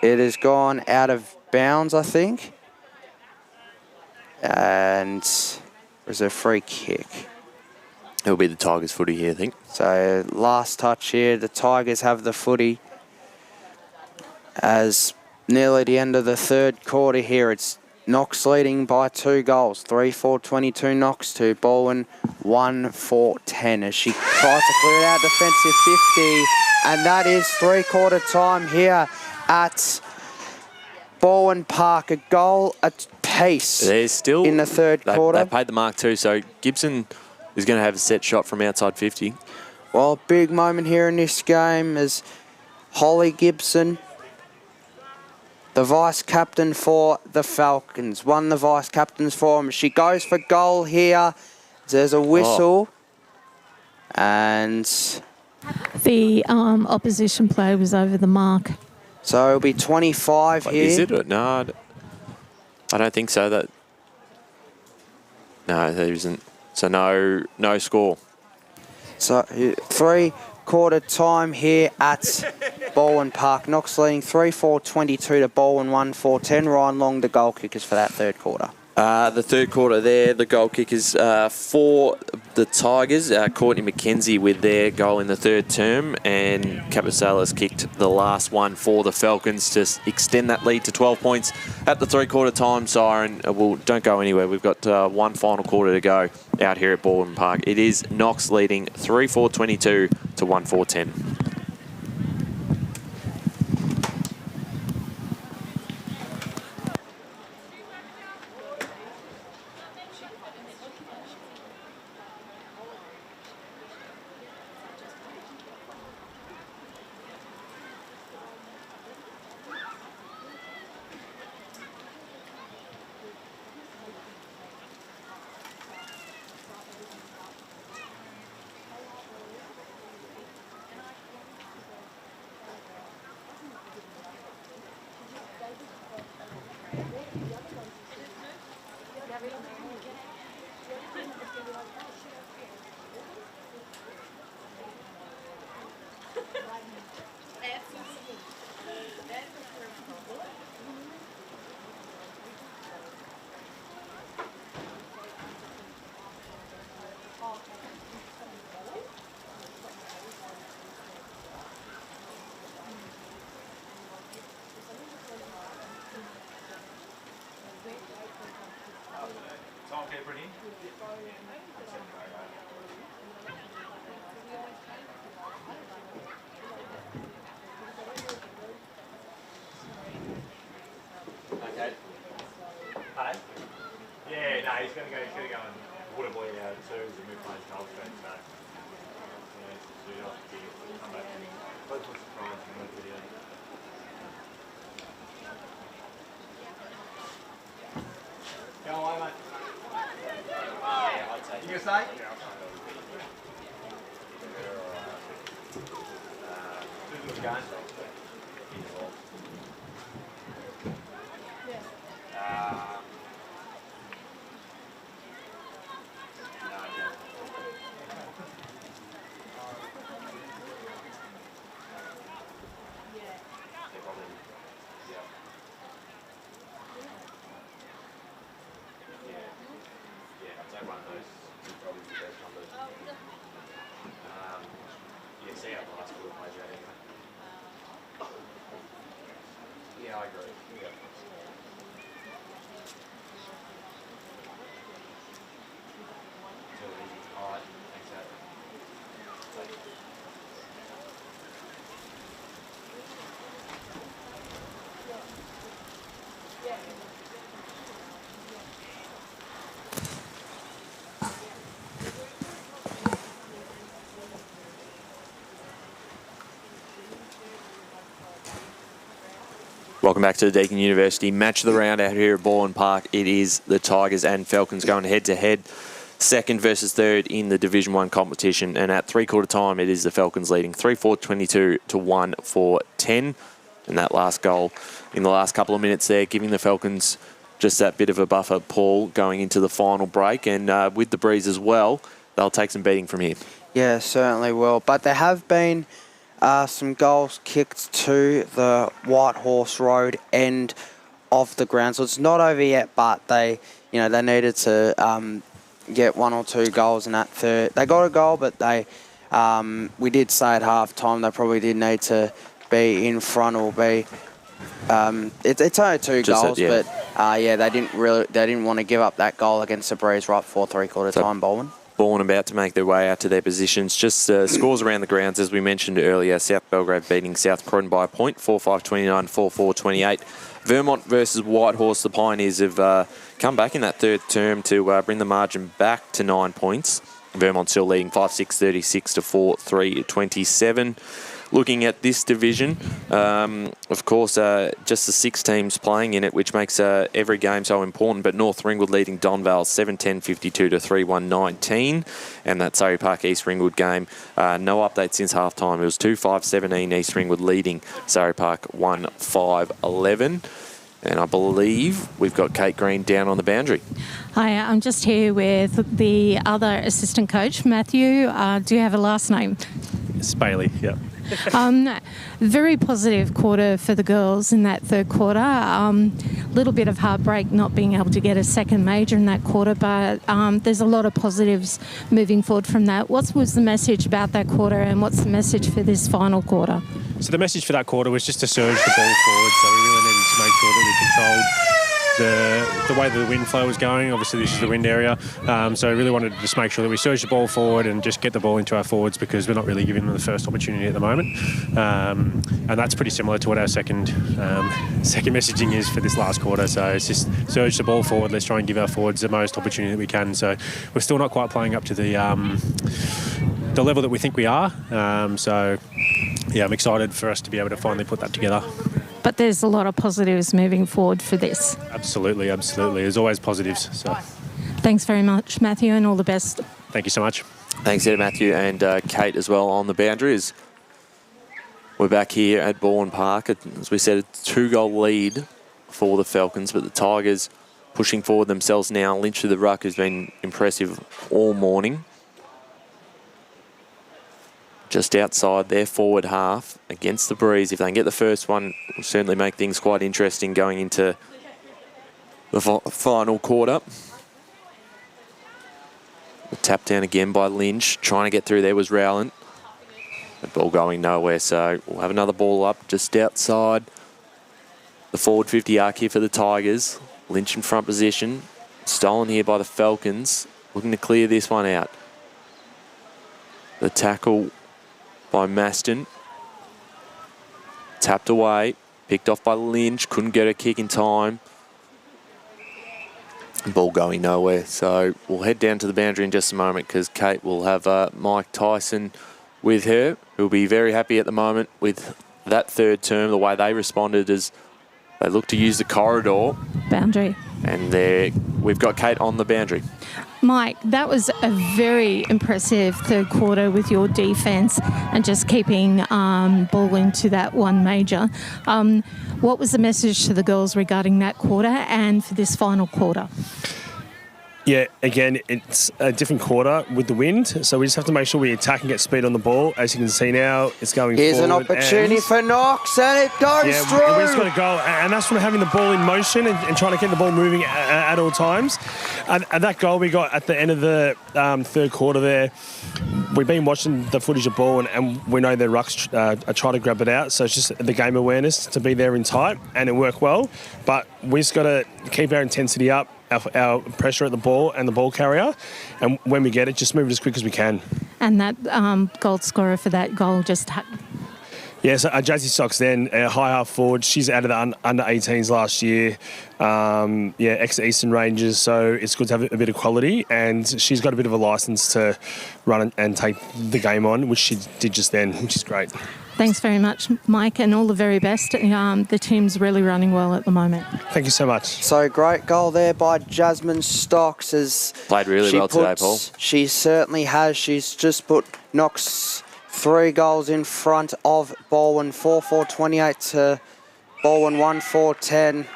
it has gone out of bounds, I think. And there's a free kick. It'll be the Tigers footy here, I think. So last touch here, the Tigers have the footy. As nearly the end of the third quarter here, it's Knox leading by 2 goals. 3-4-22 Knox to Balwyn 1-4-10, as she tries to clear it out defensive 50. And that is three-quarter time here at Balwyn Park. A goal at pace. There's still in the third quarter. They paid the mark too, so Gibson is going to have a set shot from outside 50. Well, big moment here in this game as Holly Gibson, the vice-captain for the Falcons, won the vice-captain's form. She goes for goal here. There's a whistle. And the opposition player was over the mark. So it'll be 25 here. Is it? No, I don't think so. No, there isn't. So no score. So three-quarter time here at Balwyn Park. Knox leading 3-4-22 to Balwyn 1-4-10. Ryan Long, the goal kickers for that third quarter. The third quarter there, the goal kickers for the Tigers, Courtney McKenzie with their goal in the third term, and Capasalis kicked the last one for the Falcons to extend that lead to 12 points at the three-quarter time siren. Well, don't go anywhere. We've got one final quarter to go out here at Balwyn Park. It is Knox leading 3-4-22 to 1-4-10. Welcome back to the Deakin University match of the round out here at Balwyn Park. It is the Tigers and Falcons going head-to-head, second versus third in the Division 1 competition. And at three-quarter time, it is the Falcons leading 3-4-22 to 1-4-10. And that last goal in the last couple of minutes there, giving the Falcons just that bit of a buffer, Paul, going into the final break. And with the breeze as well, they'll take some beating from here. Yeah, certainly will. But there have been some goals kicked to the White Horse Road end of the ground. So it's not over yet, but they needed to get one or two goals in that third. They got a goal, but we did say at half time they probably did need to be in front or be. It's only two goals, but they didn't want to give up that goal against the Breeze right before three-quarter time, Balwyn. Balwyn about to make their way out to their positions. Just scores around the grounds, as we mentioned earlier. South Belgrade beating South Croydon by a point, 4-5-29, 4-4-28. Vermont versus Whitehorse. The Pioneers have come back in that third term to bring the margin back to 9 points. Vermont still leading 5-6-36 to 4-3-27. Looking at this division, of course, just the 6 teams playing in it, which makes every game so important. But North Ringwood leading Donvale 7-10-52 to 3-1-19. And that Surrey Park East Ringwood game, no update since half-time. It was 2-5-17 East Ringwood leading Surrey Park 1-5-11. And I believe we've got Kate Green down on the boundary. Hi, I'm just here with the other assistant coach, Matthew. Do you have a last name? It's Bailey, yeah. Very positive quarter for the girls in that third quarter. Little bit of heartbreak not being able to get a second major in that quarter, but there's a lot of positives moving forward from that. What was the message about that quarter, and what's the message for this final quarter? So the message for that quarter was just to surge the ball forward. So we really needed to make sure that we controlled the way that the wind flow was going. Obviously, this is the wind area. So we really wanted to just make sure that we surge the ball forward and just get the ball into our forwards, because we're not really giving them the first opportunity at the moment. And that's pretty similar to what our second messaging is for this last quarter. So it's just surge the ball forward. Let's try and give our forwards the most opportunity that we can. So we're still not quite playing up to the level that we think we are. I'm excited for us to be able to finally put that together. But there's a lot of positives moving forward for this. Absolutely. There's always positives. So, thanks very much, Matthew, and all the best. Thank you so much. Thanks to Matthew and Kate as well on the boundaries. We're back here at Balwyn Park. As we said, a 2-goal lead for the Falcons, but the Tigers pushing forward themselves now. Lynch to the ruck has been impressive all morning. Just outside their forward half against the Breeze. If they can get the first one, it will certainly make things quite interesting going into the final quarter. The tap down again by Lynch. Trying to get through there was Rowland. The ball going nowhere, so we'll have another ball up just outside the forward 50 arc here for the Tigers. Lynch in front position. Stolen here by the Falcons. Looking to clear this one out. The tackle by Maston. Tapped away. Picked off by Lynch. Couldn't get a kick in time. Ball going nowhere. So we'll head down to the boundary in just a moment because Kate will have Mike Tyson with her, who'll be very happy at the moment with that third term, the way they responded as they look to use the corridor. Boundary. And we've got Kate on the boundary. Mike, that was a very impressive third quarter with your defence and just keeping Balwyn to that one major. What was the message to the girls regarding that quarter and for this final quarter? Yeah, again, it's a different quarter with the wind, so we just have to make sure we attack and get speed on the ball. As you can see now, it's going Here's forward. Here's an opportunity for Knox, and it goes through. We just got to go, and that's from having the ball in motion and trying to get the ball moving at all times. And that goal we got at the end of the third quarter there, we've been watching the footage of ball, and we know their rucks are trying to grab it out, so it's just the game awareness to be there in tight, and it worked well. But we just got to keep our intensity up, our pressure at the ball and the ball carrier, and when we get it, just move it as quick as we can. And that goal scorer for that goal just... Yeah, so Jazzy Stocks then, high half forward. She's out of the under 18s last year. Ex-Eastern Rangers, so it's good to have a bit of quality, and she's got a bit of a licence to run and take the game on, which she did just then, which is great. Thanks very much, Mike, and all the very best. The team's really running well at the moment. Thank you so much. So great goal there by Jasmine Stocks. Played really well today, Paul. She certainly has. She's just put Knox 3 goals in front of Balwyn, 4-4-28 to Balwyn 1-4-10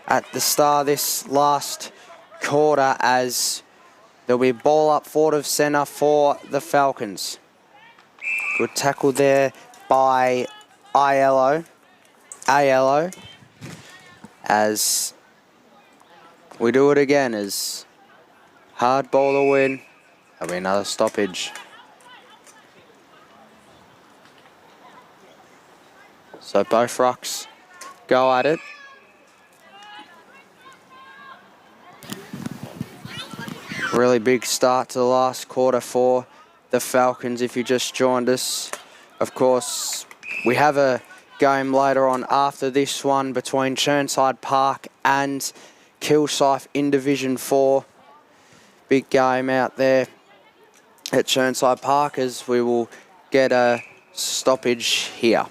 at the start of this last quarter, as there'll be a ball up forward of centre for the Falcons. Good tackle there by ALO, as we do it again, as hard ball to win. There'll be another stoppage. So both rucks go at it. Really big start to the last quarter for the Falcons. If you just joined us, of course, we have a game later on after this one between Chirnside Park and Kilsyth in Division 4. Big game out there at Chirnside Park, as we will get a stoppage here.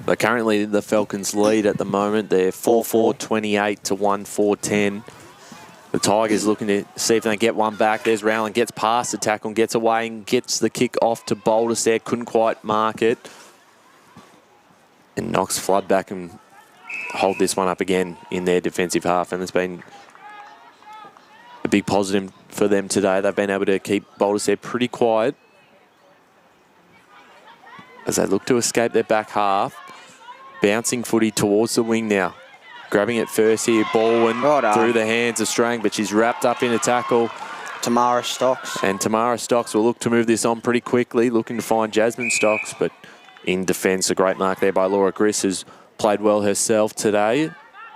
But currently the Falcons lead at the moment. They're 4-4-28 to 1-4-10. The Tigers looking to see if they can get one back. There's Rowland, gets past the tackle and gets away and gets the kick off to Boulders there. Couldn't quite mark it. And Knox flood back and hold this one up again in their defensive half. And it's been a big positive for them today. They've been able to keep Boulders there pretty quiet as they look to escape their back half. Bouncing footy towards the wing now. Grabbing it first here, Balwyn through the hands of Strang, but she's wrapped up in a tackle. Tamara Stocks. And Tamara Stocks will look to move this on pretty quickly, looking to find Jasmine Stocks, but in defence, a great mark there by Laura Griss, who's played well herself today.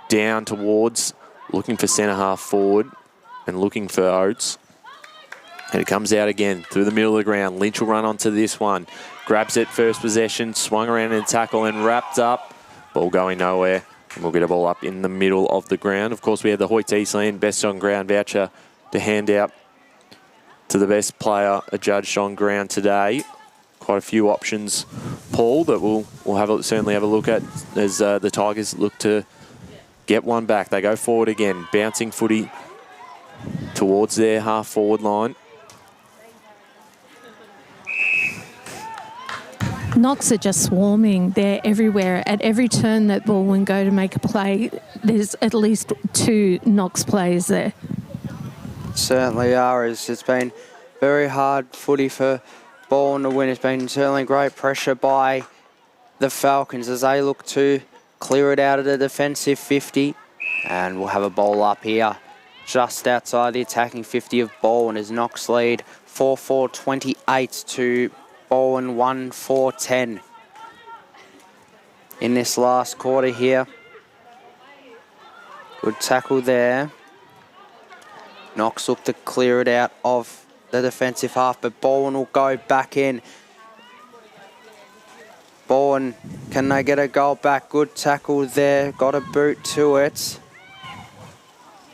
Down towards, looking for centre half forward and looking for Oates. And it comes out again through the middle of the ground. Lynch will run onto this one. Grabs it, first possession, swung around in a tackle and wrapped up. Ball going nowhere. And we'll get a ball up in the middle of the ground. Of course, we have the Hoyts Eastland Best on Ground voucher to hand out to the best player adjudged on ground today. Quite a few options, Paul, that we'll certainly have a look at as the Tigers look to get one back. They go forward again, bouncing footy towards their half-forward line. Knox are just swarming. They're everywhere. At every turn that Balwyn go to make a play, there's at least 2 Knox players there. Certainly are. It's been very hard footy for Balwyn to win. It's been certainly great pressure by the Falcons as they look to clear it out of the defensive 50. And we'll have a ball up here just outside the attacking 50 of Balwyn as Knox lead 4-4-28 to Balwyn 1-4-10 in this last quarter here. Good tackle there. Knox looked to clear it out of the defensive half, but Balwyn will go back in. Balwyn, can they get a goal back? Good tackle there. Got a boot to it.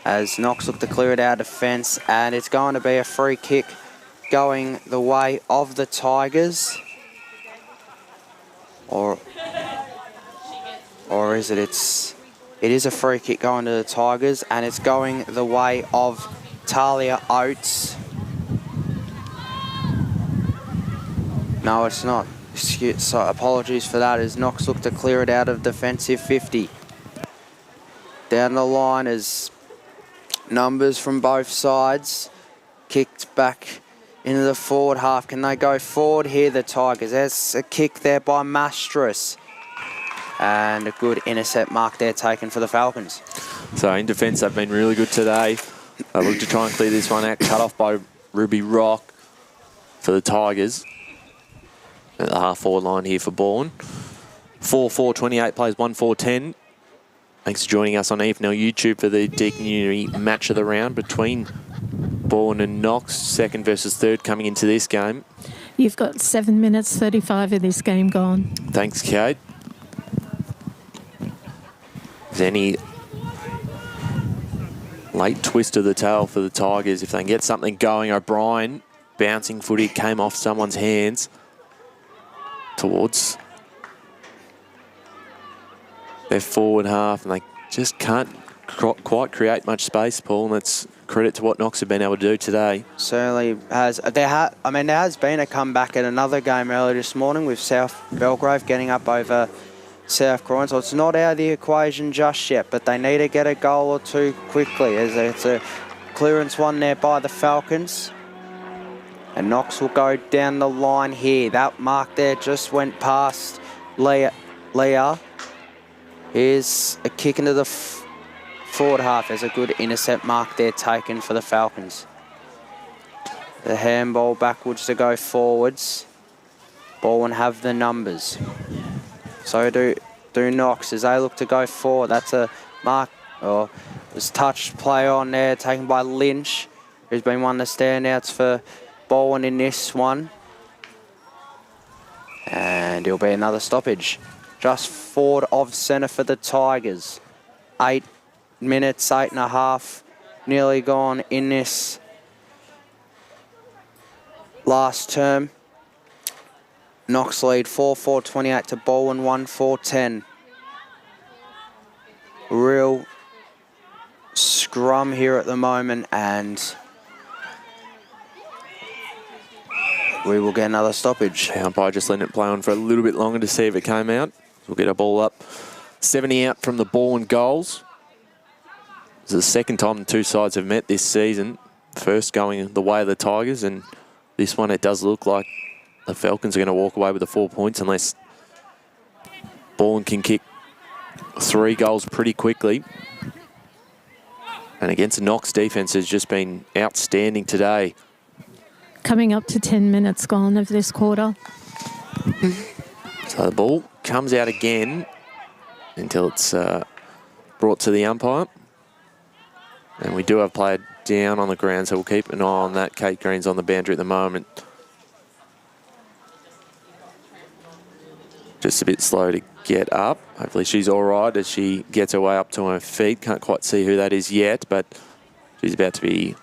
as Knox look to clear it out of defence, and it's going to be a free kick going the way of the Tigers. Or is it? It is a free kick going to the Tigers, and it's going the way of Talia Oates. No, it's not. So apologies for that, as Knox look to clear it out of defensive 50. Down the line is numbers from both sides. Kicked back into the forward half. Can they go forward here, the Tigers? There's a kick there by Mastras. And a good intercept mark there taken for the Falcons. So in defence, they've been really good today. They look to try and clear this one out. Cut off by Ruby Rock for the Tigers. At the half-forward line here for Balwyn. 4-4, 28 plays, 1-4-10. Thanks for joining us on EFNL YouTube for the Deakin Unity match of the round between Balwyn and Knox, second versus third coming into this game. You've got 7 minutes 35 of this game gone. Thanks, Kate. Is there any late twist of the tail for the Tigers if they can get something going? O'Brien, bouncing footy, came off someone's hands towards their forward half, and they just can't quite create much space, Paul, and that's credit to what Knox have been able to do today. Certainly has. There has been a comeback at another game earlier this morning with South Belgrave getting up over South Croydon, so it's not out of the equation just yet, but they need to get a goal or two quickly, as it's a clearance one there by the Falcons. And Knox will go down the line here. That mark there just went past Leah. Here's a kick into the forward half. There's a good intercept mark there taken for the Falcons. The handball backwards to go forwards. Balwyn have the numbers. So do Knox as they look to go forward. That's a mark, or was touched play on there taken by Lynch, who's been one of the standouts for Balwyn in this one. And it'll be another stoppage. Just forward of centre for the Tigers. 8 minutes, 8.5 nearly gone in this last term. Knox lead 4-4, 28 to Balwyn, 1-4, 10. Real scrum here at the moment, and we will get another stoppage. The umpire just letting it play on for a little bit longer to see if it came out. We'll get a ball up. 70 out from the Balwyn goals. It's the second time the two sides have met this season. First going the way of the Tigers, and this one it does look like the Falcons are going to walk away with the 4 points unless Balwyn can kick 3 goals pretty quickly. And against the Knox defence has just been outstanding today. Coming up to 10 minutes gone of this quarter. So the ball comes out again until it's brought to the umpire. And we do have a player down on the ground, so we'll keep an eye on that. Kate Green's on the boundary at the moment. Just a bit slow to get up. Hopefully she's all right as she gets her way up to her feet. Can't quite see who that is yet, but she's about to be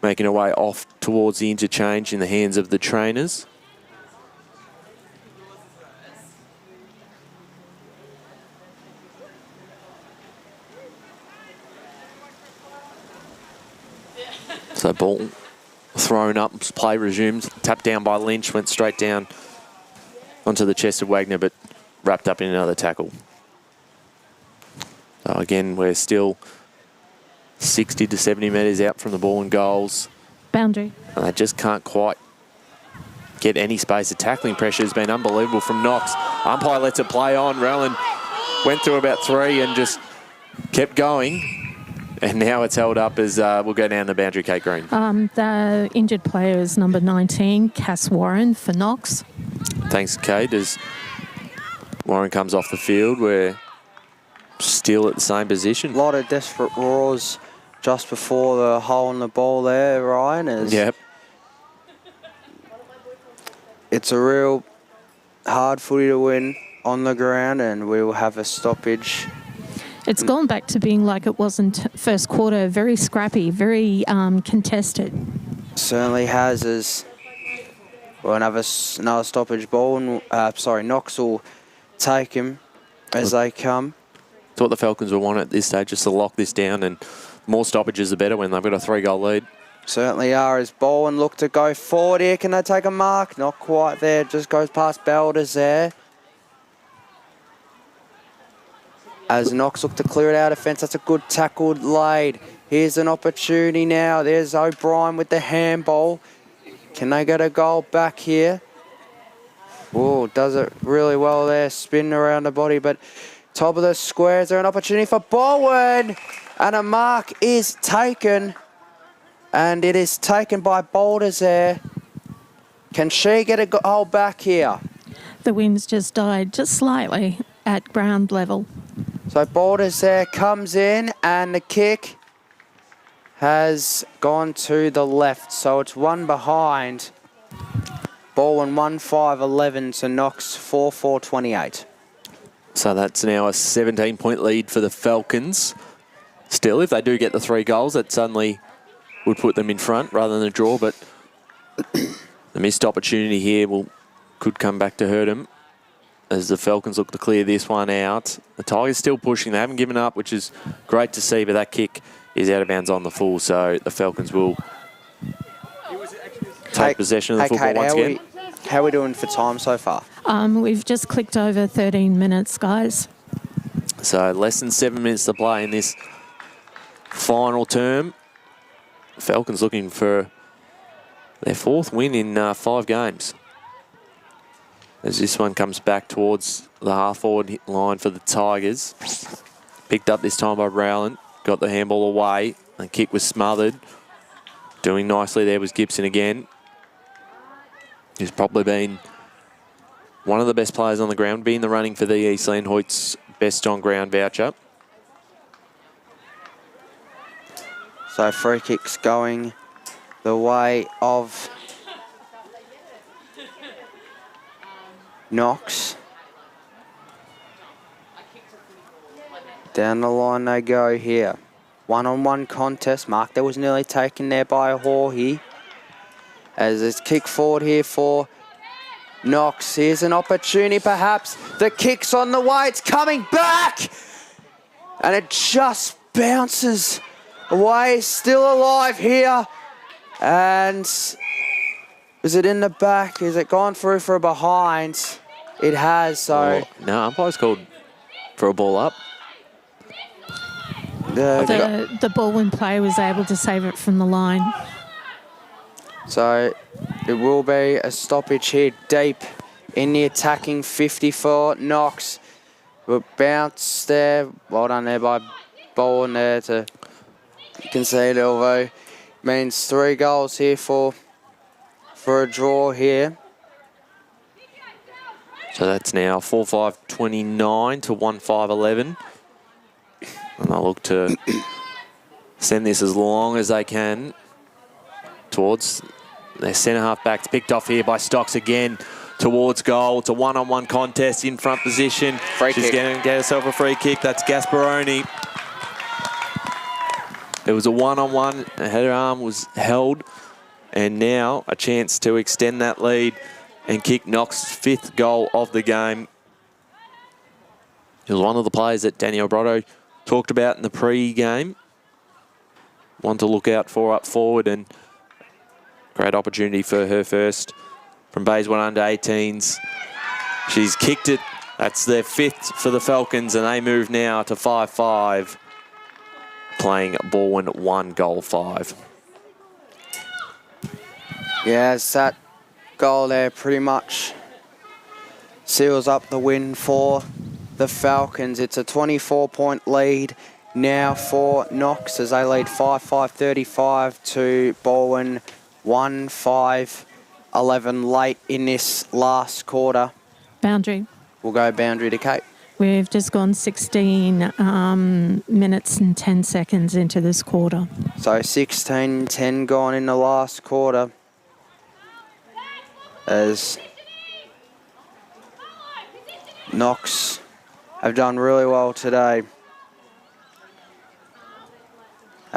making her way off towards the interchange in the hands of the trainers. So ball thrown up, play resumes, tapped down by Lynch, went straight down onto the chest of Wagner, but wrapped up in another tackle. So again, we're still 60 to 70 metres out from the ball and goals. Boundary. And they just can't quite get any space. The tackling pressure has been unbelievable from Knox. Umpire lets it play on. Rowland went through about 3 and just kept going. And now it's held up as we'll go down the boundary, Kate Green. The injured player is number 19, Cass Warren for Knox. Thanks, Kate. As Warren comes off the field, we're still at the same position. A lot of desperate roars just before the hole in the ball there, Ryan. Yep. It's a real hard footy to win on the ground, and we will have a stoppage. It's gone back to being like it was in first quarter, very scrappy, very contested. Certainly has. As well, another stoppage ball. And, Knox will take him as they come. It's what the Falcons will want at this stage, just to lock this down, and more stoppages the better when they've got a 3-goal lead. Certainly are. As Balwyn look to go forward here, can they take a mark? Not quite there. Just goes past Belders there. As Knox look to clear it out of fence, that's a good tackled laid. Here's an opportunity now. There's O'Brien with the handball. Can they get a goal back here? Oh, does it really well there. Spin around the body, but top of the square. Is there an opportunity for Balwyn? And a mark is taken. And it is taken by Boulders there. Can she get a goal back here? The wind's just died just slightly at ground level. So Boulders there comes in, and the kick has gone to the left. So it's one behind. Balwyn 1-5-11 to Knox 4-4-28. So that's now a 17-point lead for the Falcons. Still, if they do get the 3 goals, that suddenly would put them in front rather than a draw, but the missed opportunity here could come back to hurt them as the Falcons look to clear this one out. The Tigers still pushing. They haven't given up, which is great to see, but that kick is out of bounds on the full, so the Falcons will take possession of the football once again. How are we doing for time so far? We've just clicked over 13 minutes, guys. So less than 7 minutes to play in this final term. Falcons looking for their 4th win in 5 games. As this one comes back towards the half-forward line for the Tigers. Picked up this time by Rowland. Got the handball away. The kick was smothered. Doing nicely there was Gibson again. He's probably been one of the best players on the ground. Be in the running for the East Landhoyt's best on ground voucher. So free kicks going the way of Knox. Down the line they go here. One-on-one contest. Mark that was nearly taken there by Hawhey. As it's kick forward here for Knox. Here's an opportunity perhaps. The kick's on the way. It's coming back. And it just bounces away. Still alive here. And is it in the back? Is it gone through for a behind? It has, so... No, umpire's called for a ball up. The Balwyn player was able to save it from the line. So it will be a stoppage here deep in the attacking 50 for Knox. Will bounce there. Well done there by Balwyn there to concede, although means 3 goals here for a draw here. So that's now 4-5-29 to 1-5-11. And they'll look to send this as long as they can towards their centre-half backs. Picked off here by Stocks again towards goal. It's a one-on-one contest in front position. She's going to get herself a free kick. That's Gasparoni. It was a one-on-one. Her arm was held. And now a chance to extend that lead and kick Knox's 5th goal of the game. He was one of the players that Danny Obrotto talked about in the pre-game. One to look out for up forward, and great opportunity for her first from Bayswater under-18s. She's kicked it. That's their 5th for the Falcons, and they move now to 5-5, playing Balwyn 1-5. Yes, that goal there pretty much seals up the win for the Falcons. It's a 24-point lead now for Knox as they lead 5-5-35 to Balwyn 1-5-11 late in this last quarter. Boundary. We'll go boundary to Kate. We've just gone 16 minutes and 10 seconds into this quarter. So 16-10 gone in the last quarter as Knox have done really well today.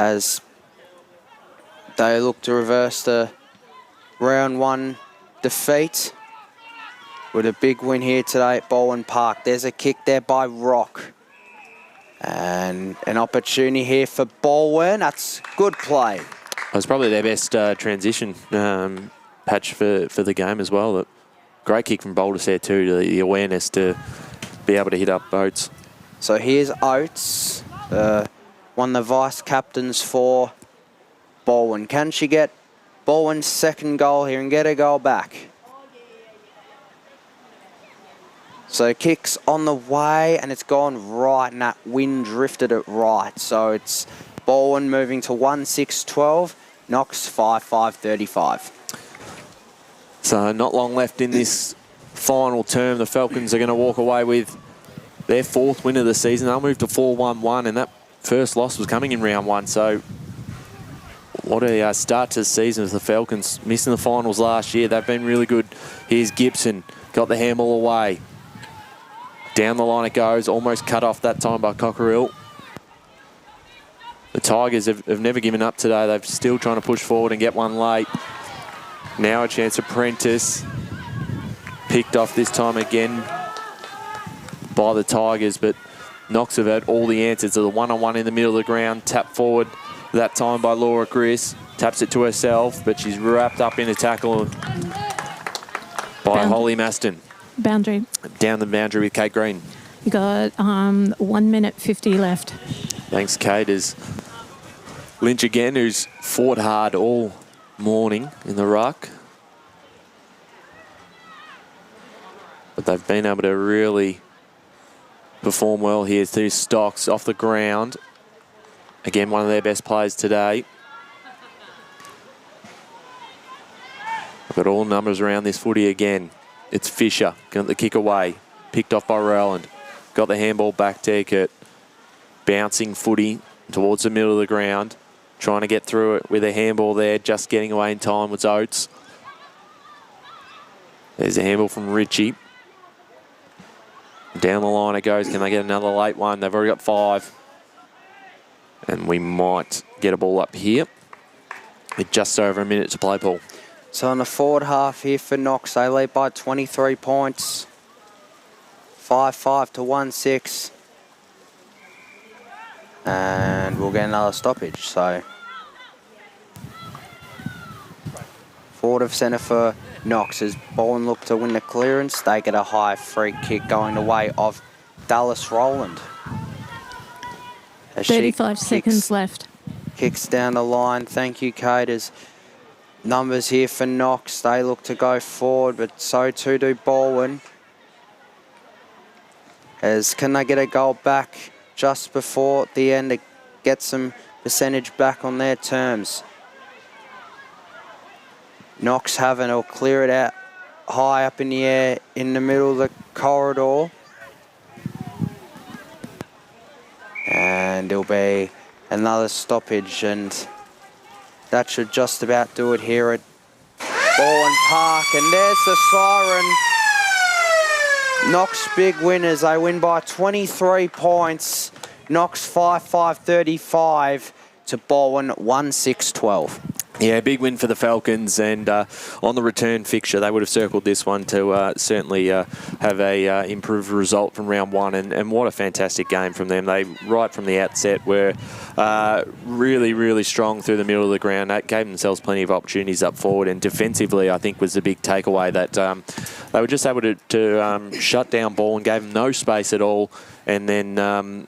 as they look to reverse the round 1 defeat with a big win here today at Balwyn Park. There's a kick there by Rock. And an opportunity here for Balwyn. That's good play. It was probably their best transition patch for the game as well. Great kick from Boulders there too, the awareness to be able to hit up Oates. So here's Oates, one of the vice captains for Balwyn. Can she get Balwyn's second goal here and get a goal back? So kicks on the way, and it's gone right, and that wind drifted it right. So it's Balwyn moving to 1-6-12, Knox 5-5-35. So not long left in this final term. The Falcons are going to walk away with their 4th win of the season. They'll move to 4-1-1, and that first loss was coming in round 1. So what a start to the season with the Falcons. Missing the finals last year. They've been really good. Here's Gibson. Got the handball away. Down the line it goes. Almost cut off that time by Cockerill. The Tigers have never given up today. They're still trying to push forward and get one late. Now a chance. Apprentice. Picked off this time again by the Tigers, but Knox have had all the answers to the one-on-one in the middle of the ground. Tap forward that time by Laura Gris. Taps it to herself, but she's wrapped up in a tackle by Holly Maston. Boundary. Down the boundary with Kate Green. You got 1 minute 50 left. Thanks, Kate. As Lynch again, who's fought hard all morning in the ruck. But they've been able to really perform well here through Stocks off the ground. Again, one of their best players today. I've got all numbers around this footy again. It's Fisher. Got the kick away. Picked off by Rowland. Got the handball back to Eckert. Bouncing footy towards the middle of the ground. Trying to get through it with a handball there. Just getting away in time was Oates. There's a handball from Ritchie. Down the line it goes. Can they get another late one? They've already got 5. And we might get a ball up here with just over a minute to play, Paul. So on the forward half here for Knox, they lead by 23 points. 5-5 to 1-6. And we'll get another stoppage. So forward of centre for Knox as Balwyn look to win the clearance. They get a high free kick going the way of Dallas Rowland. 35 seconds left. Kicks down the line. Thank you, Kate. As numbers here for Knox. They look to go forward, but so too do Balwyn. As can they get a goal back just before the end to get some percentage back on their terms? Knox having to clear it out high up in the air in the middle of the corridor. And there'll be another stoppage, and that should just about do it here at Balwyn Park. And there's the siren. Knox big winners. They win by 23 points. Knox 5-5-35 to Balwyn 1-6-12. Yeah, big win for the Falcons, and on the return fixture, they would have circled this one to certainly have a improved result from round 1, and what a fantastic game from them. They, right from the outset, were really, really strong through the middle of the ground. That gave themselves plenty of opportunities up forward, and defensively, I think, was the big takeaway that they were just able to shut down ball and gave them no space at all, and then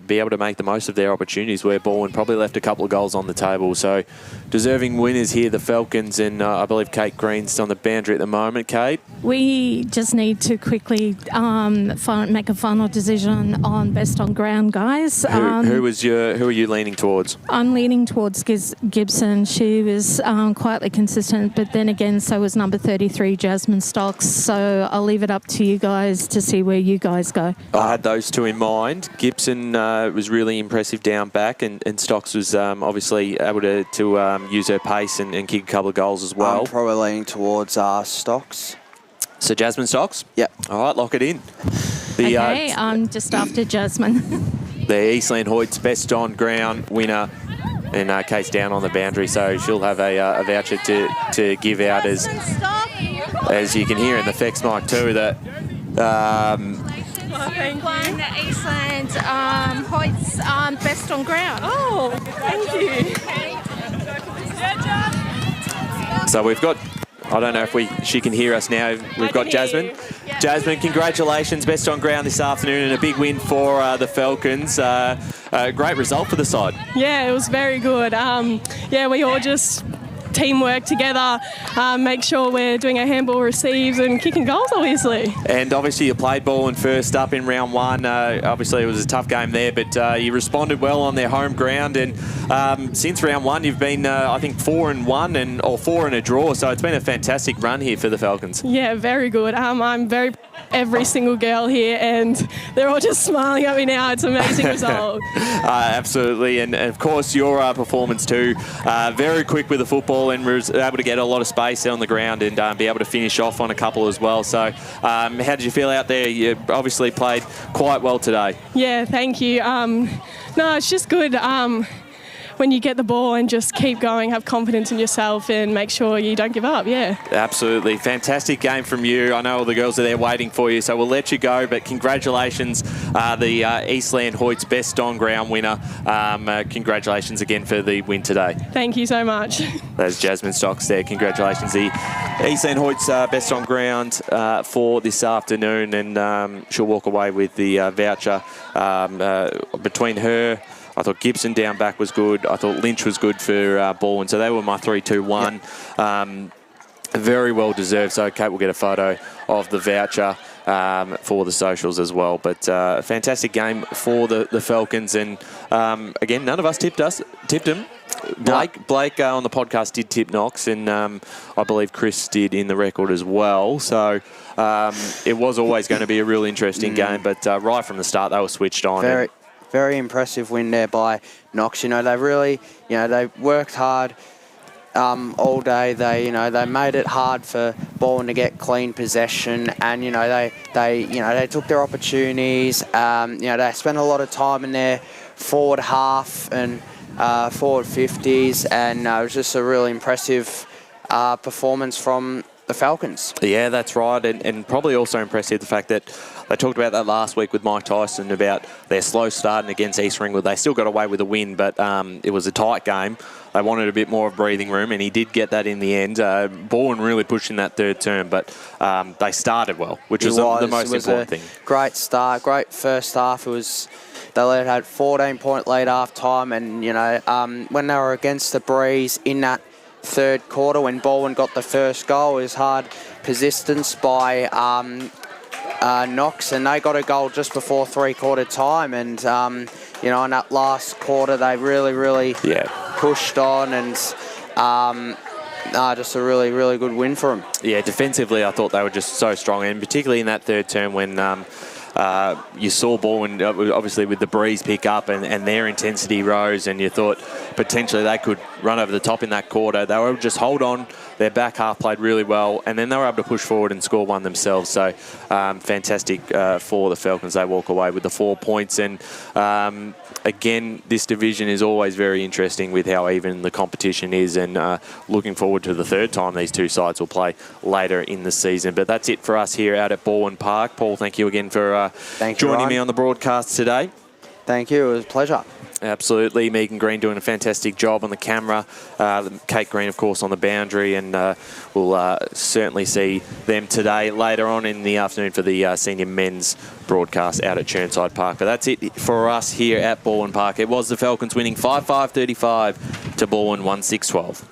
be able to make the most of their opportunities where Balwyn probably left a couple of goals on the table. So deserving winners here, the Falcons, and I believe Kate Green's on the boundary at the moment. Kate? We just need to quickly make a final decision on best on ground, guys. Who are you leaning towards? I'm leaning towards Gibson. She was quietly consistent, but then again, so was number 33, Jasmine Stocks. So I'll leave it up to you guys to see where you guys go. I had those two in mind. Gibson was really impressive down back, and Stocks was obviously able to use her pace and kick a couple of goals as well. I'm probably leaning towards Stocks. So Jasmine Stocks? Yep. All right, lock it in. I'm just after Jasmine. The Eastland Hoyts best on ground winner And Kate's down on the boundary, so she'll have a voucher to give out as you can hear in the Fex mic too. That Won Eastland Hoyt's best on ground. Oh, thank you. so we've got. I don't know if she can hear us now. We've got Jasmine. Jasmine, congratulations, best on ground this afternoon and a big win for the Falcons. Great result for the side. Yeah, it was very good. We all just teamwork together, make sure we're doing our handball receives and kicking goals, obviously. And obviously you played Balwyn first up in round one. Obviously it was a tough game there, but you responded well on their home ground. And since round one, you've been, I think, 4-1 or 4 and a draw. So it's been a fantastic run here for the Falcons. Yeah, very good. I'm very proud of every single girl here, and they're all just smiling at me now. It's an amazing result. Absolutely. And of course, your performance too. Very quick with the football and was able to get a lot of space on the ground and be able to finish off on a couple as well. So how did you feel out there? You obviously played quite well today. Yeah, thank you. No, it's just good when you get the ball and just keep going, have confidence in yourself and make sure you don't give up, yeah. Absolutely. Fantastic game from you. I know all the girls are there waiting for you, so we'll let you go, but congratulations, the Eastland Hoyt's best on-ground winner. Congratulations again for the win today. Thank you so much. There's Jasmine Stocks there. Congratulations, the Eastland Hoyt's best on-ground for this afternoon, and she'll walk away with the voucher. Between her, I thought Gibson down back was good. I thought Lynch was good for Balwyn. So they were my 3-2-1. Yep. Very well deserved. So Kate will get a photo of the voucher for the socials as well. But fantastic game for the Falcons. And again, none of us tipped them. Blake on the podcast did tip Knox, and I believe Chris did in the record as well. So it was always going to be a real interesting game. But right from the start, they were switched on. Very impressive win there by Knox. They really, they worked hard all day. They made it hard for Balwyn to get clean possession, and they took their opportunities. They spent a lot of time in their forward half and forward 50s, and it was just a really impressive performance from the Falcons. Yeah, that's right, and probably also impressive the fact that they talked about that last week with Mike Tyson about their slow starting against East Ringwood. They still got away with a win, but it was a tight game. They wanted a bit more of breathing room, and he did get that in the end. Balwyn really pushing that third term, but they started well, which was the most important thing. Great start, great first half. They had 14-point lead half time, and when they were against the breeze in that third quarter, when Balwyn got the first goal, it was hard persistence by Knox, and they got a goal just before three-quarter time, and in that last quarter they really pushed on, and just a really good win for them. Yeah, defensively I thought they were just so strong, and particularly in that third term when you saw Balwyn obviously with the breeze pick up and their intensity rose, and you thought potentially they could run over the top in that quarter. They were able to just hold on. Their back half played really well, and then they were able to push forward and score one themselves. So fantastic for the Falcons. They walk away with the 4 points, and again, this division is always very interesting with how even the competition is, and looking forward to the third time these two sides will play later in the season. But that's it for us here out at Balwyn Park. Paul, thank you again for joining me on the broadcast today. Thank you. It was a pleasure. Absolutely. Megan Green doing a fantastic job on the camera. Kate Green, of course, on the boundary, and we'll certainly see them today later on in the afternoon for the senior men's broadcast out at Churnside Park. But that's it for us here at Balwyn Park. It was the Falcons winning 5-5-35 to Balwyn 1-6-12.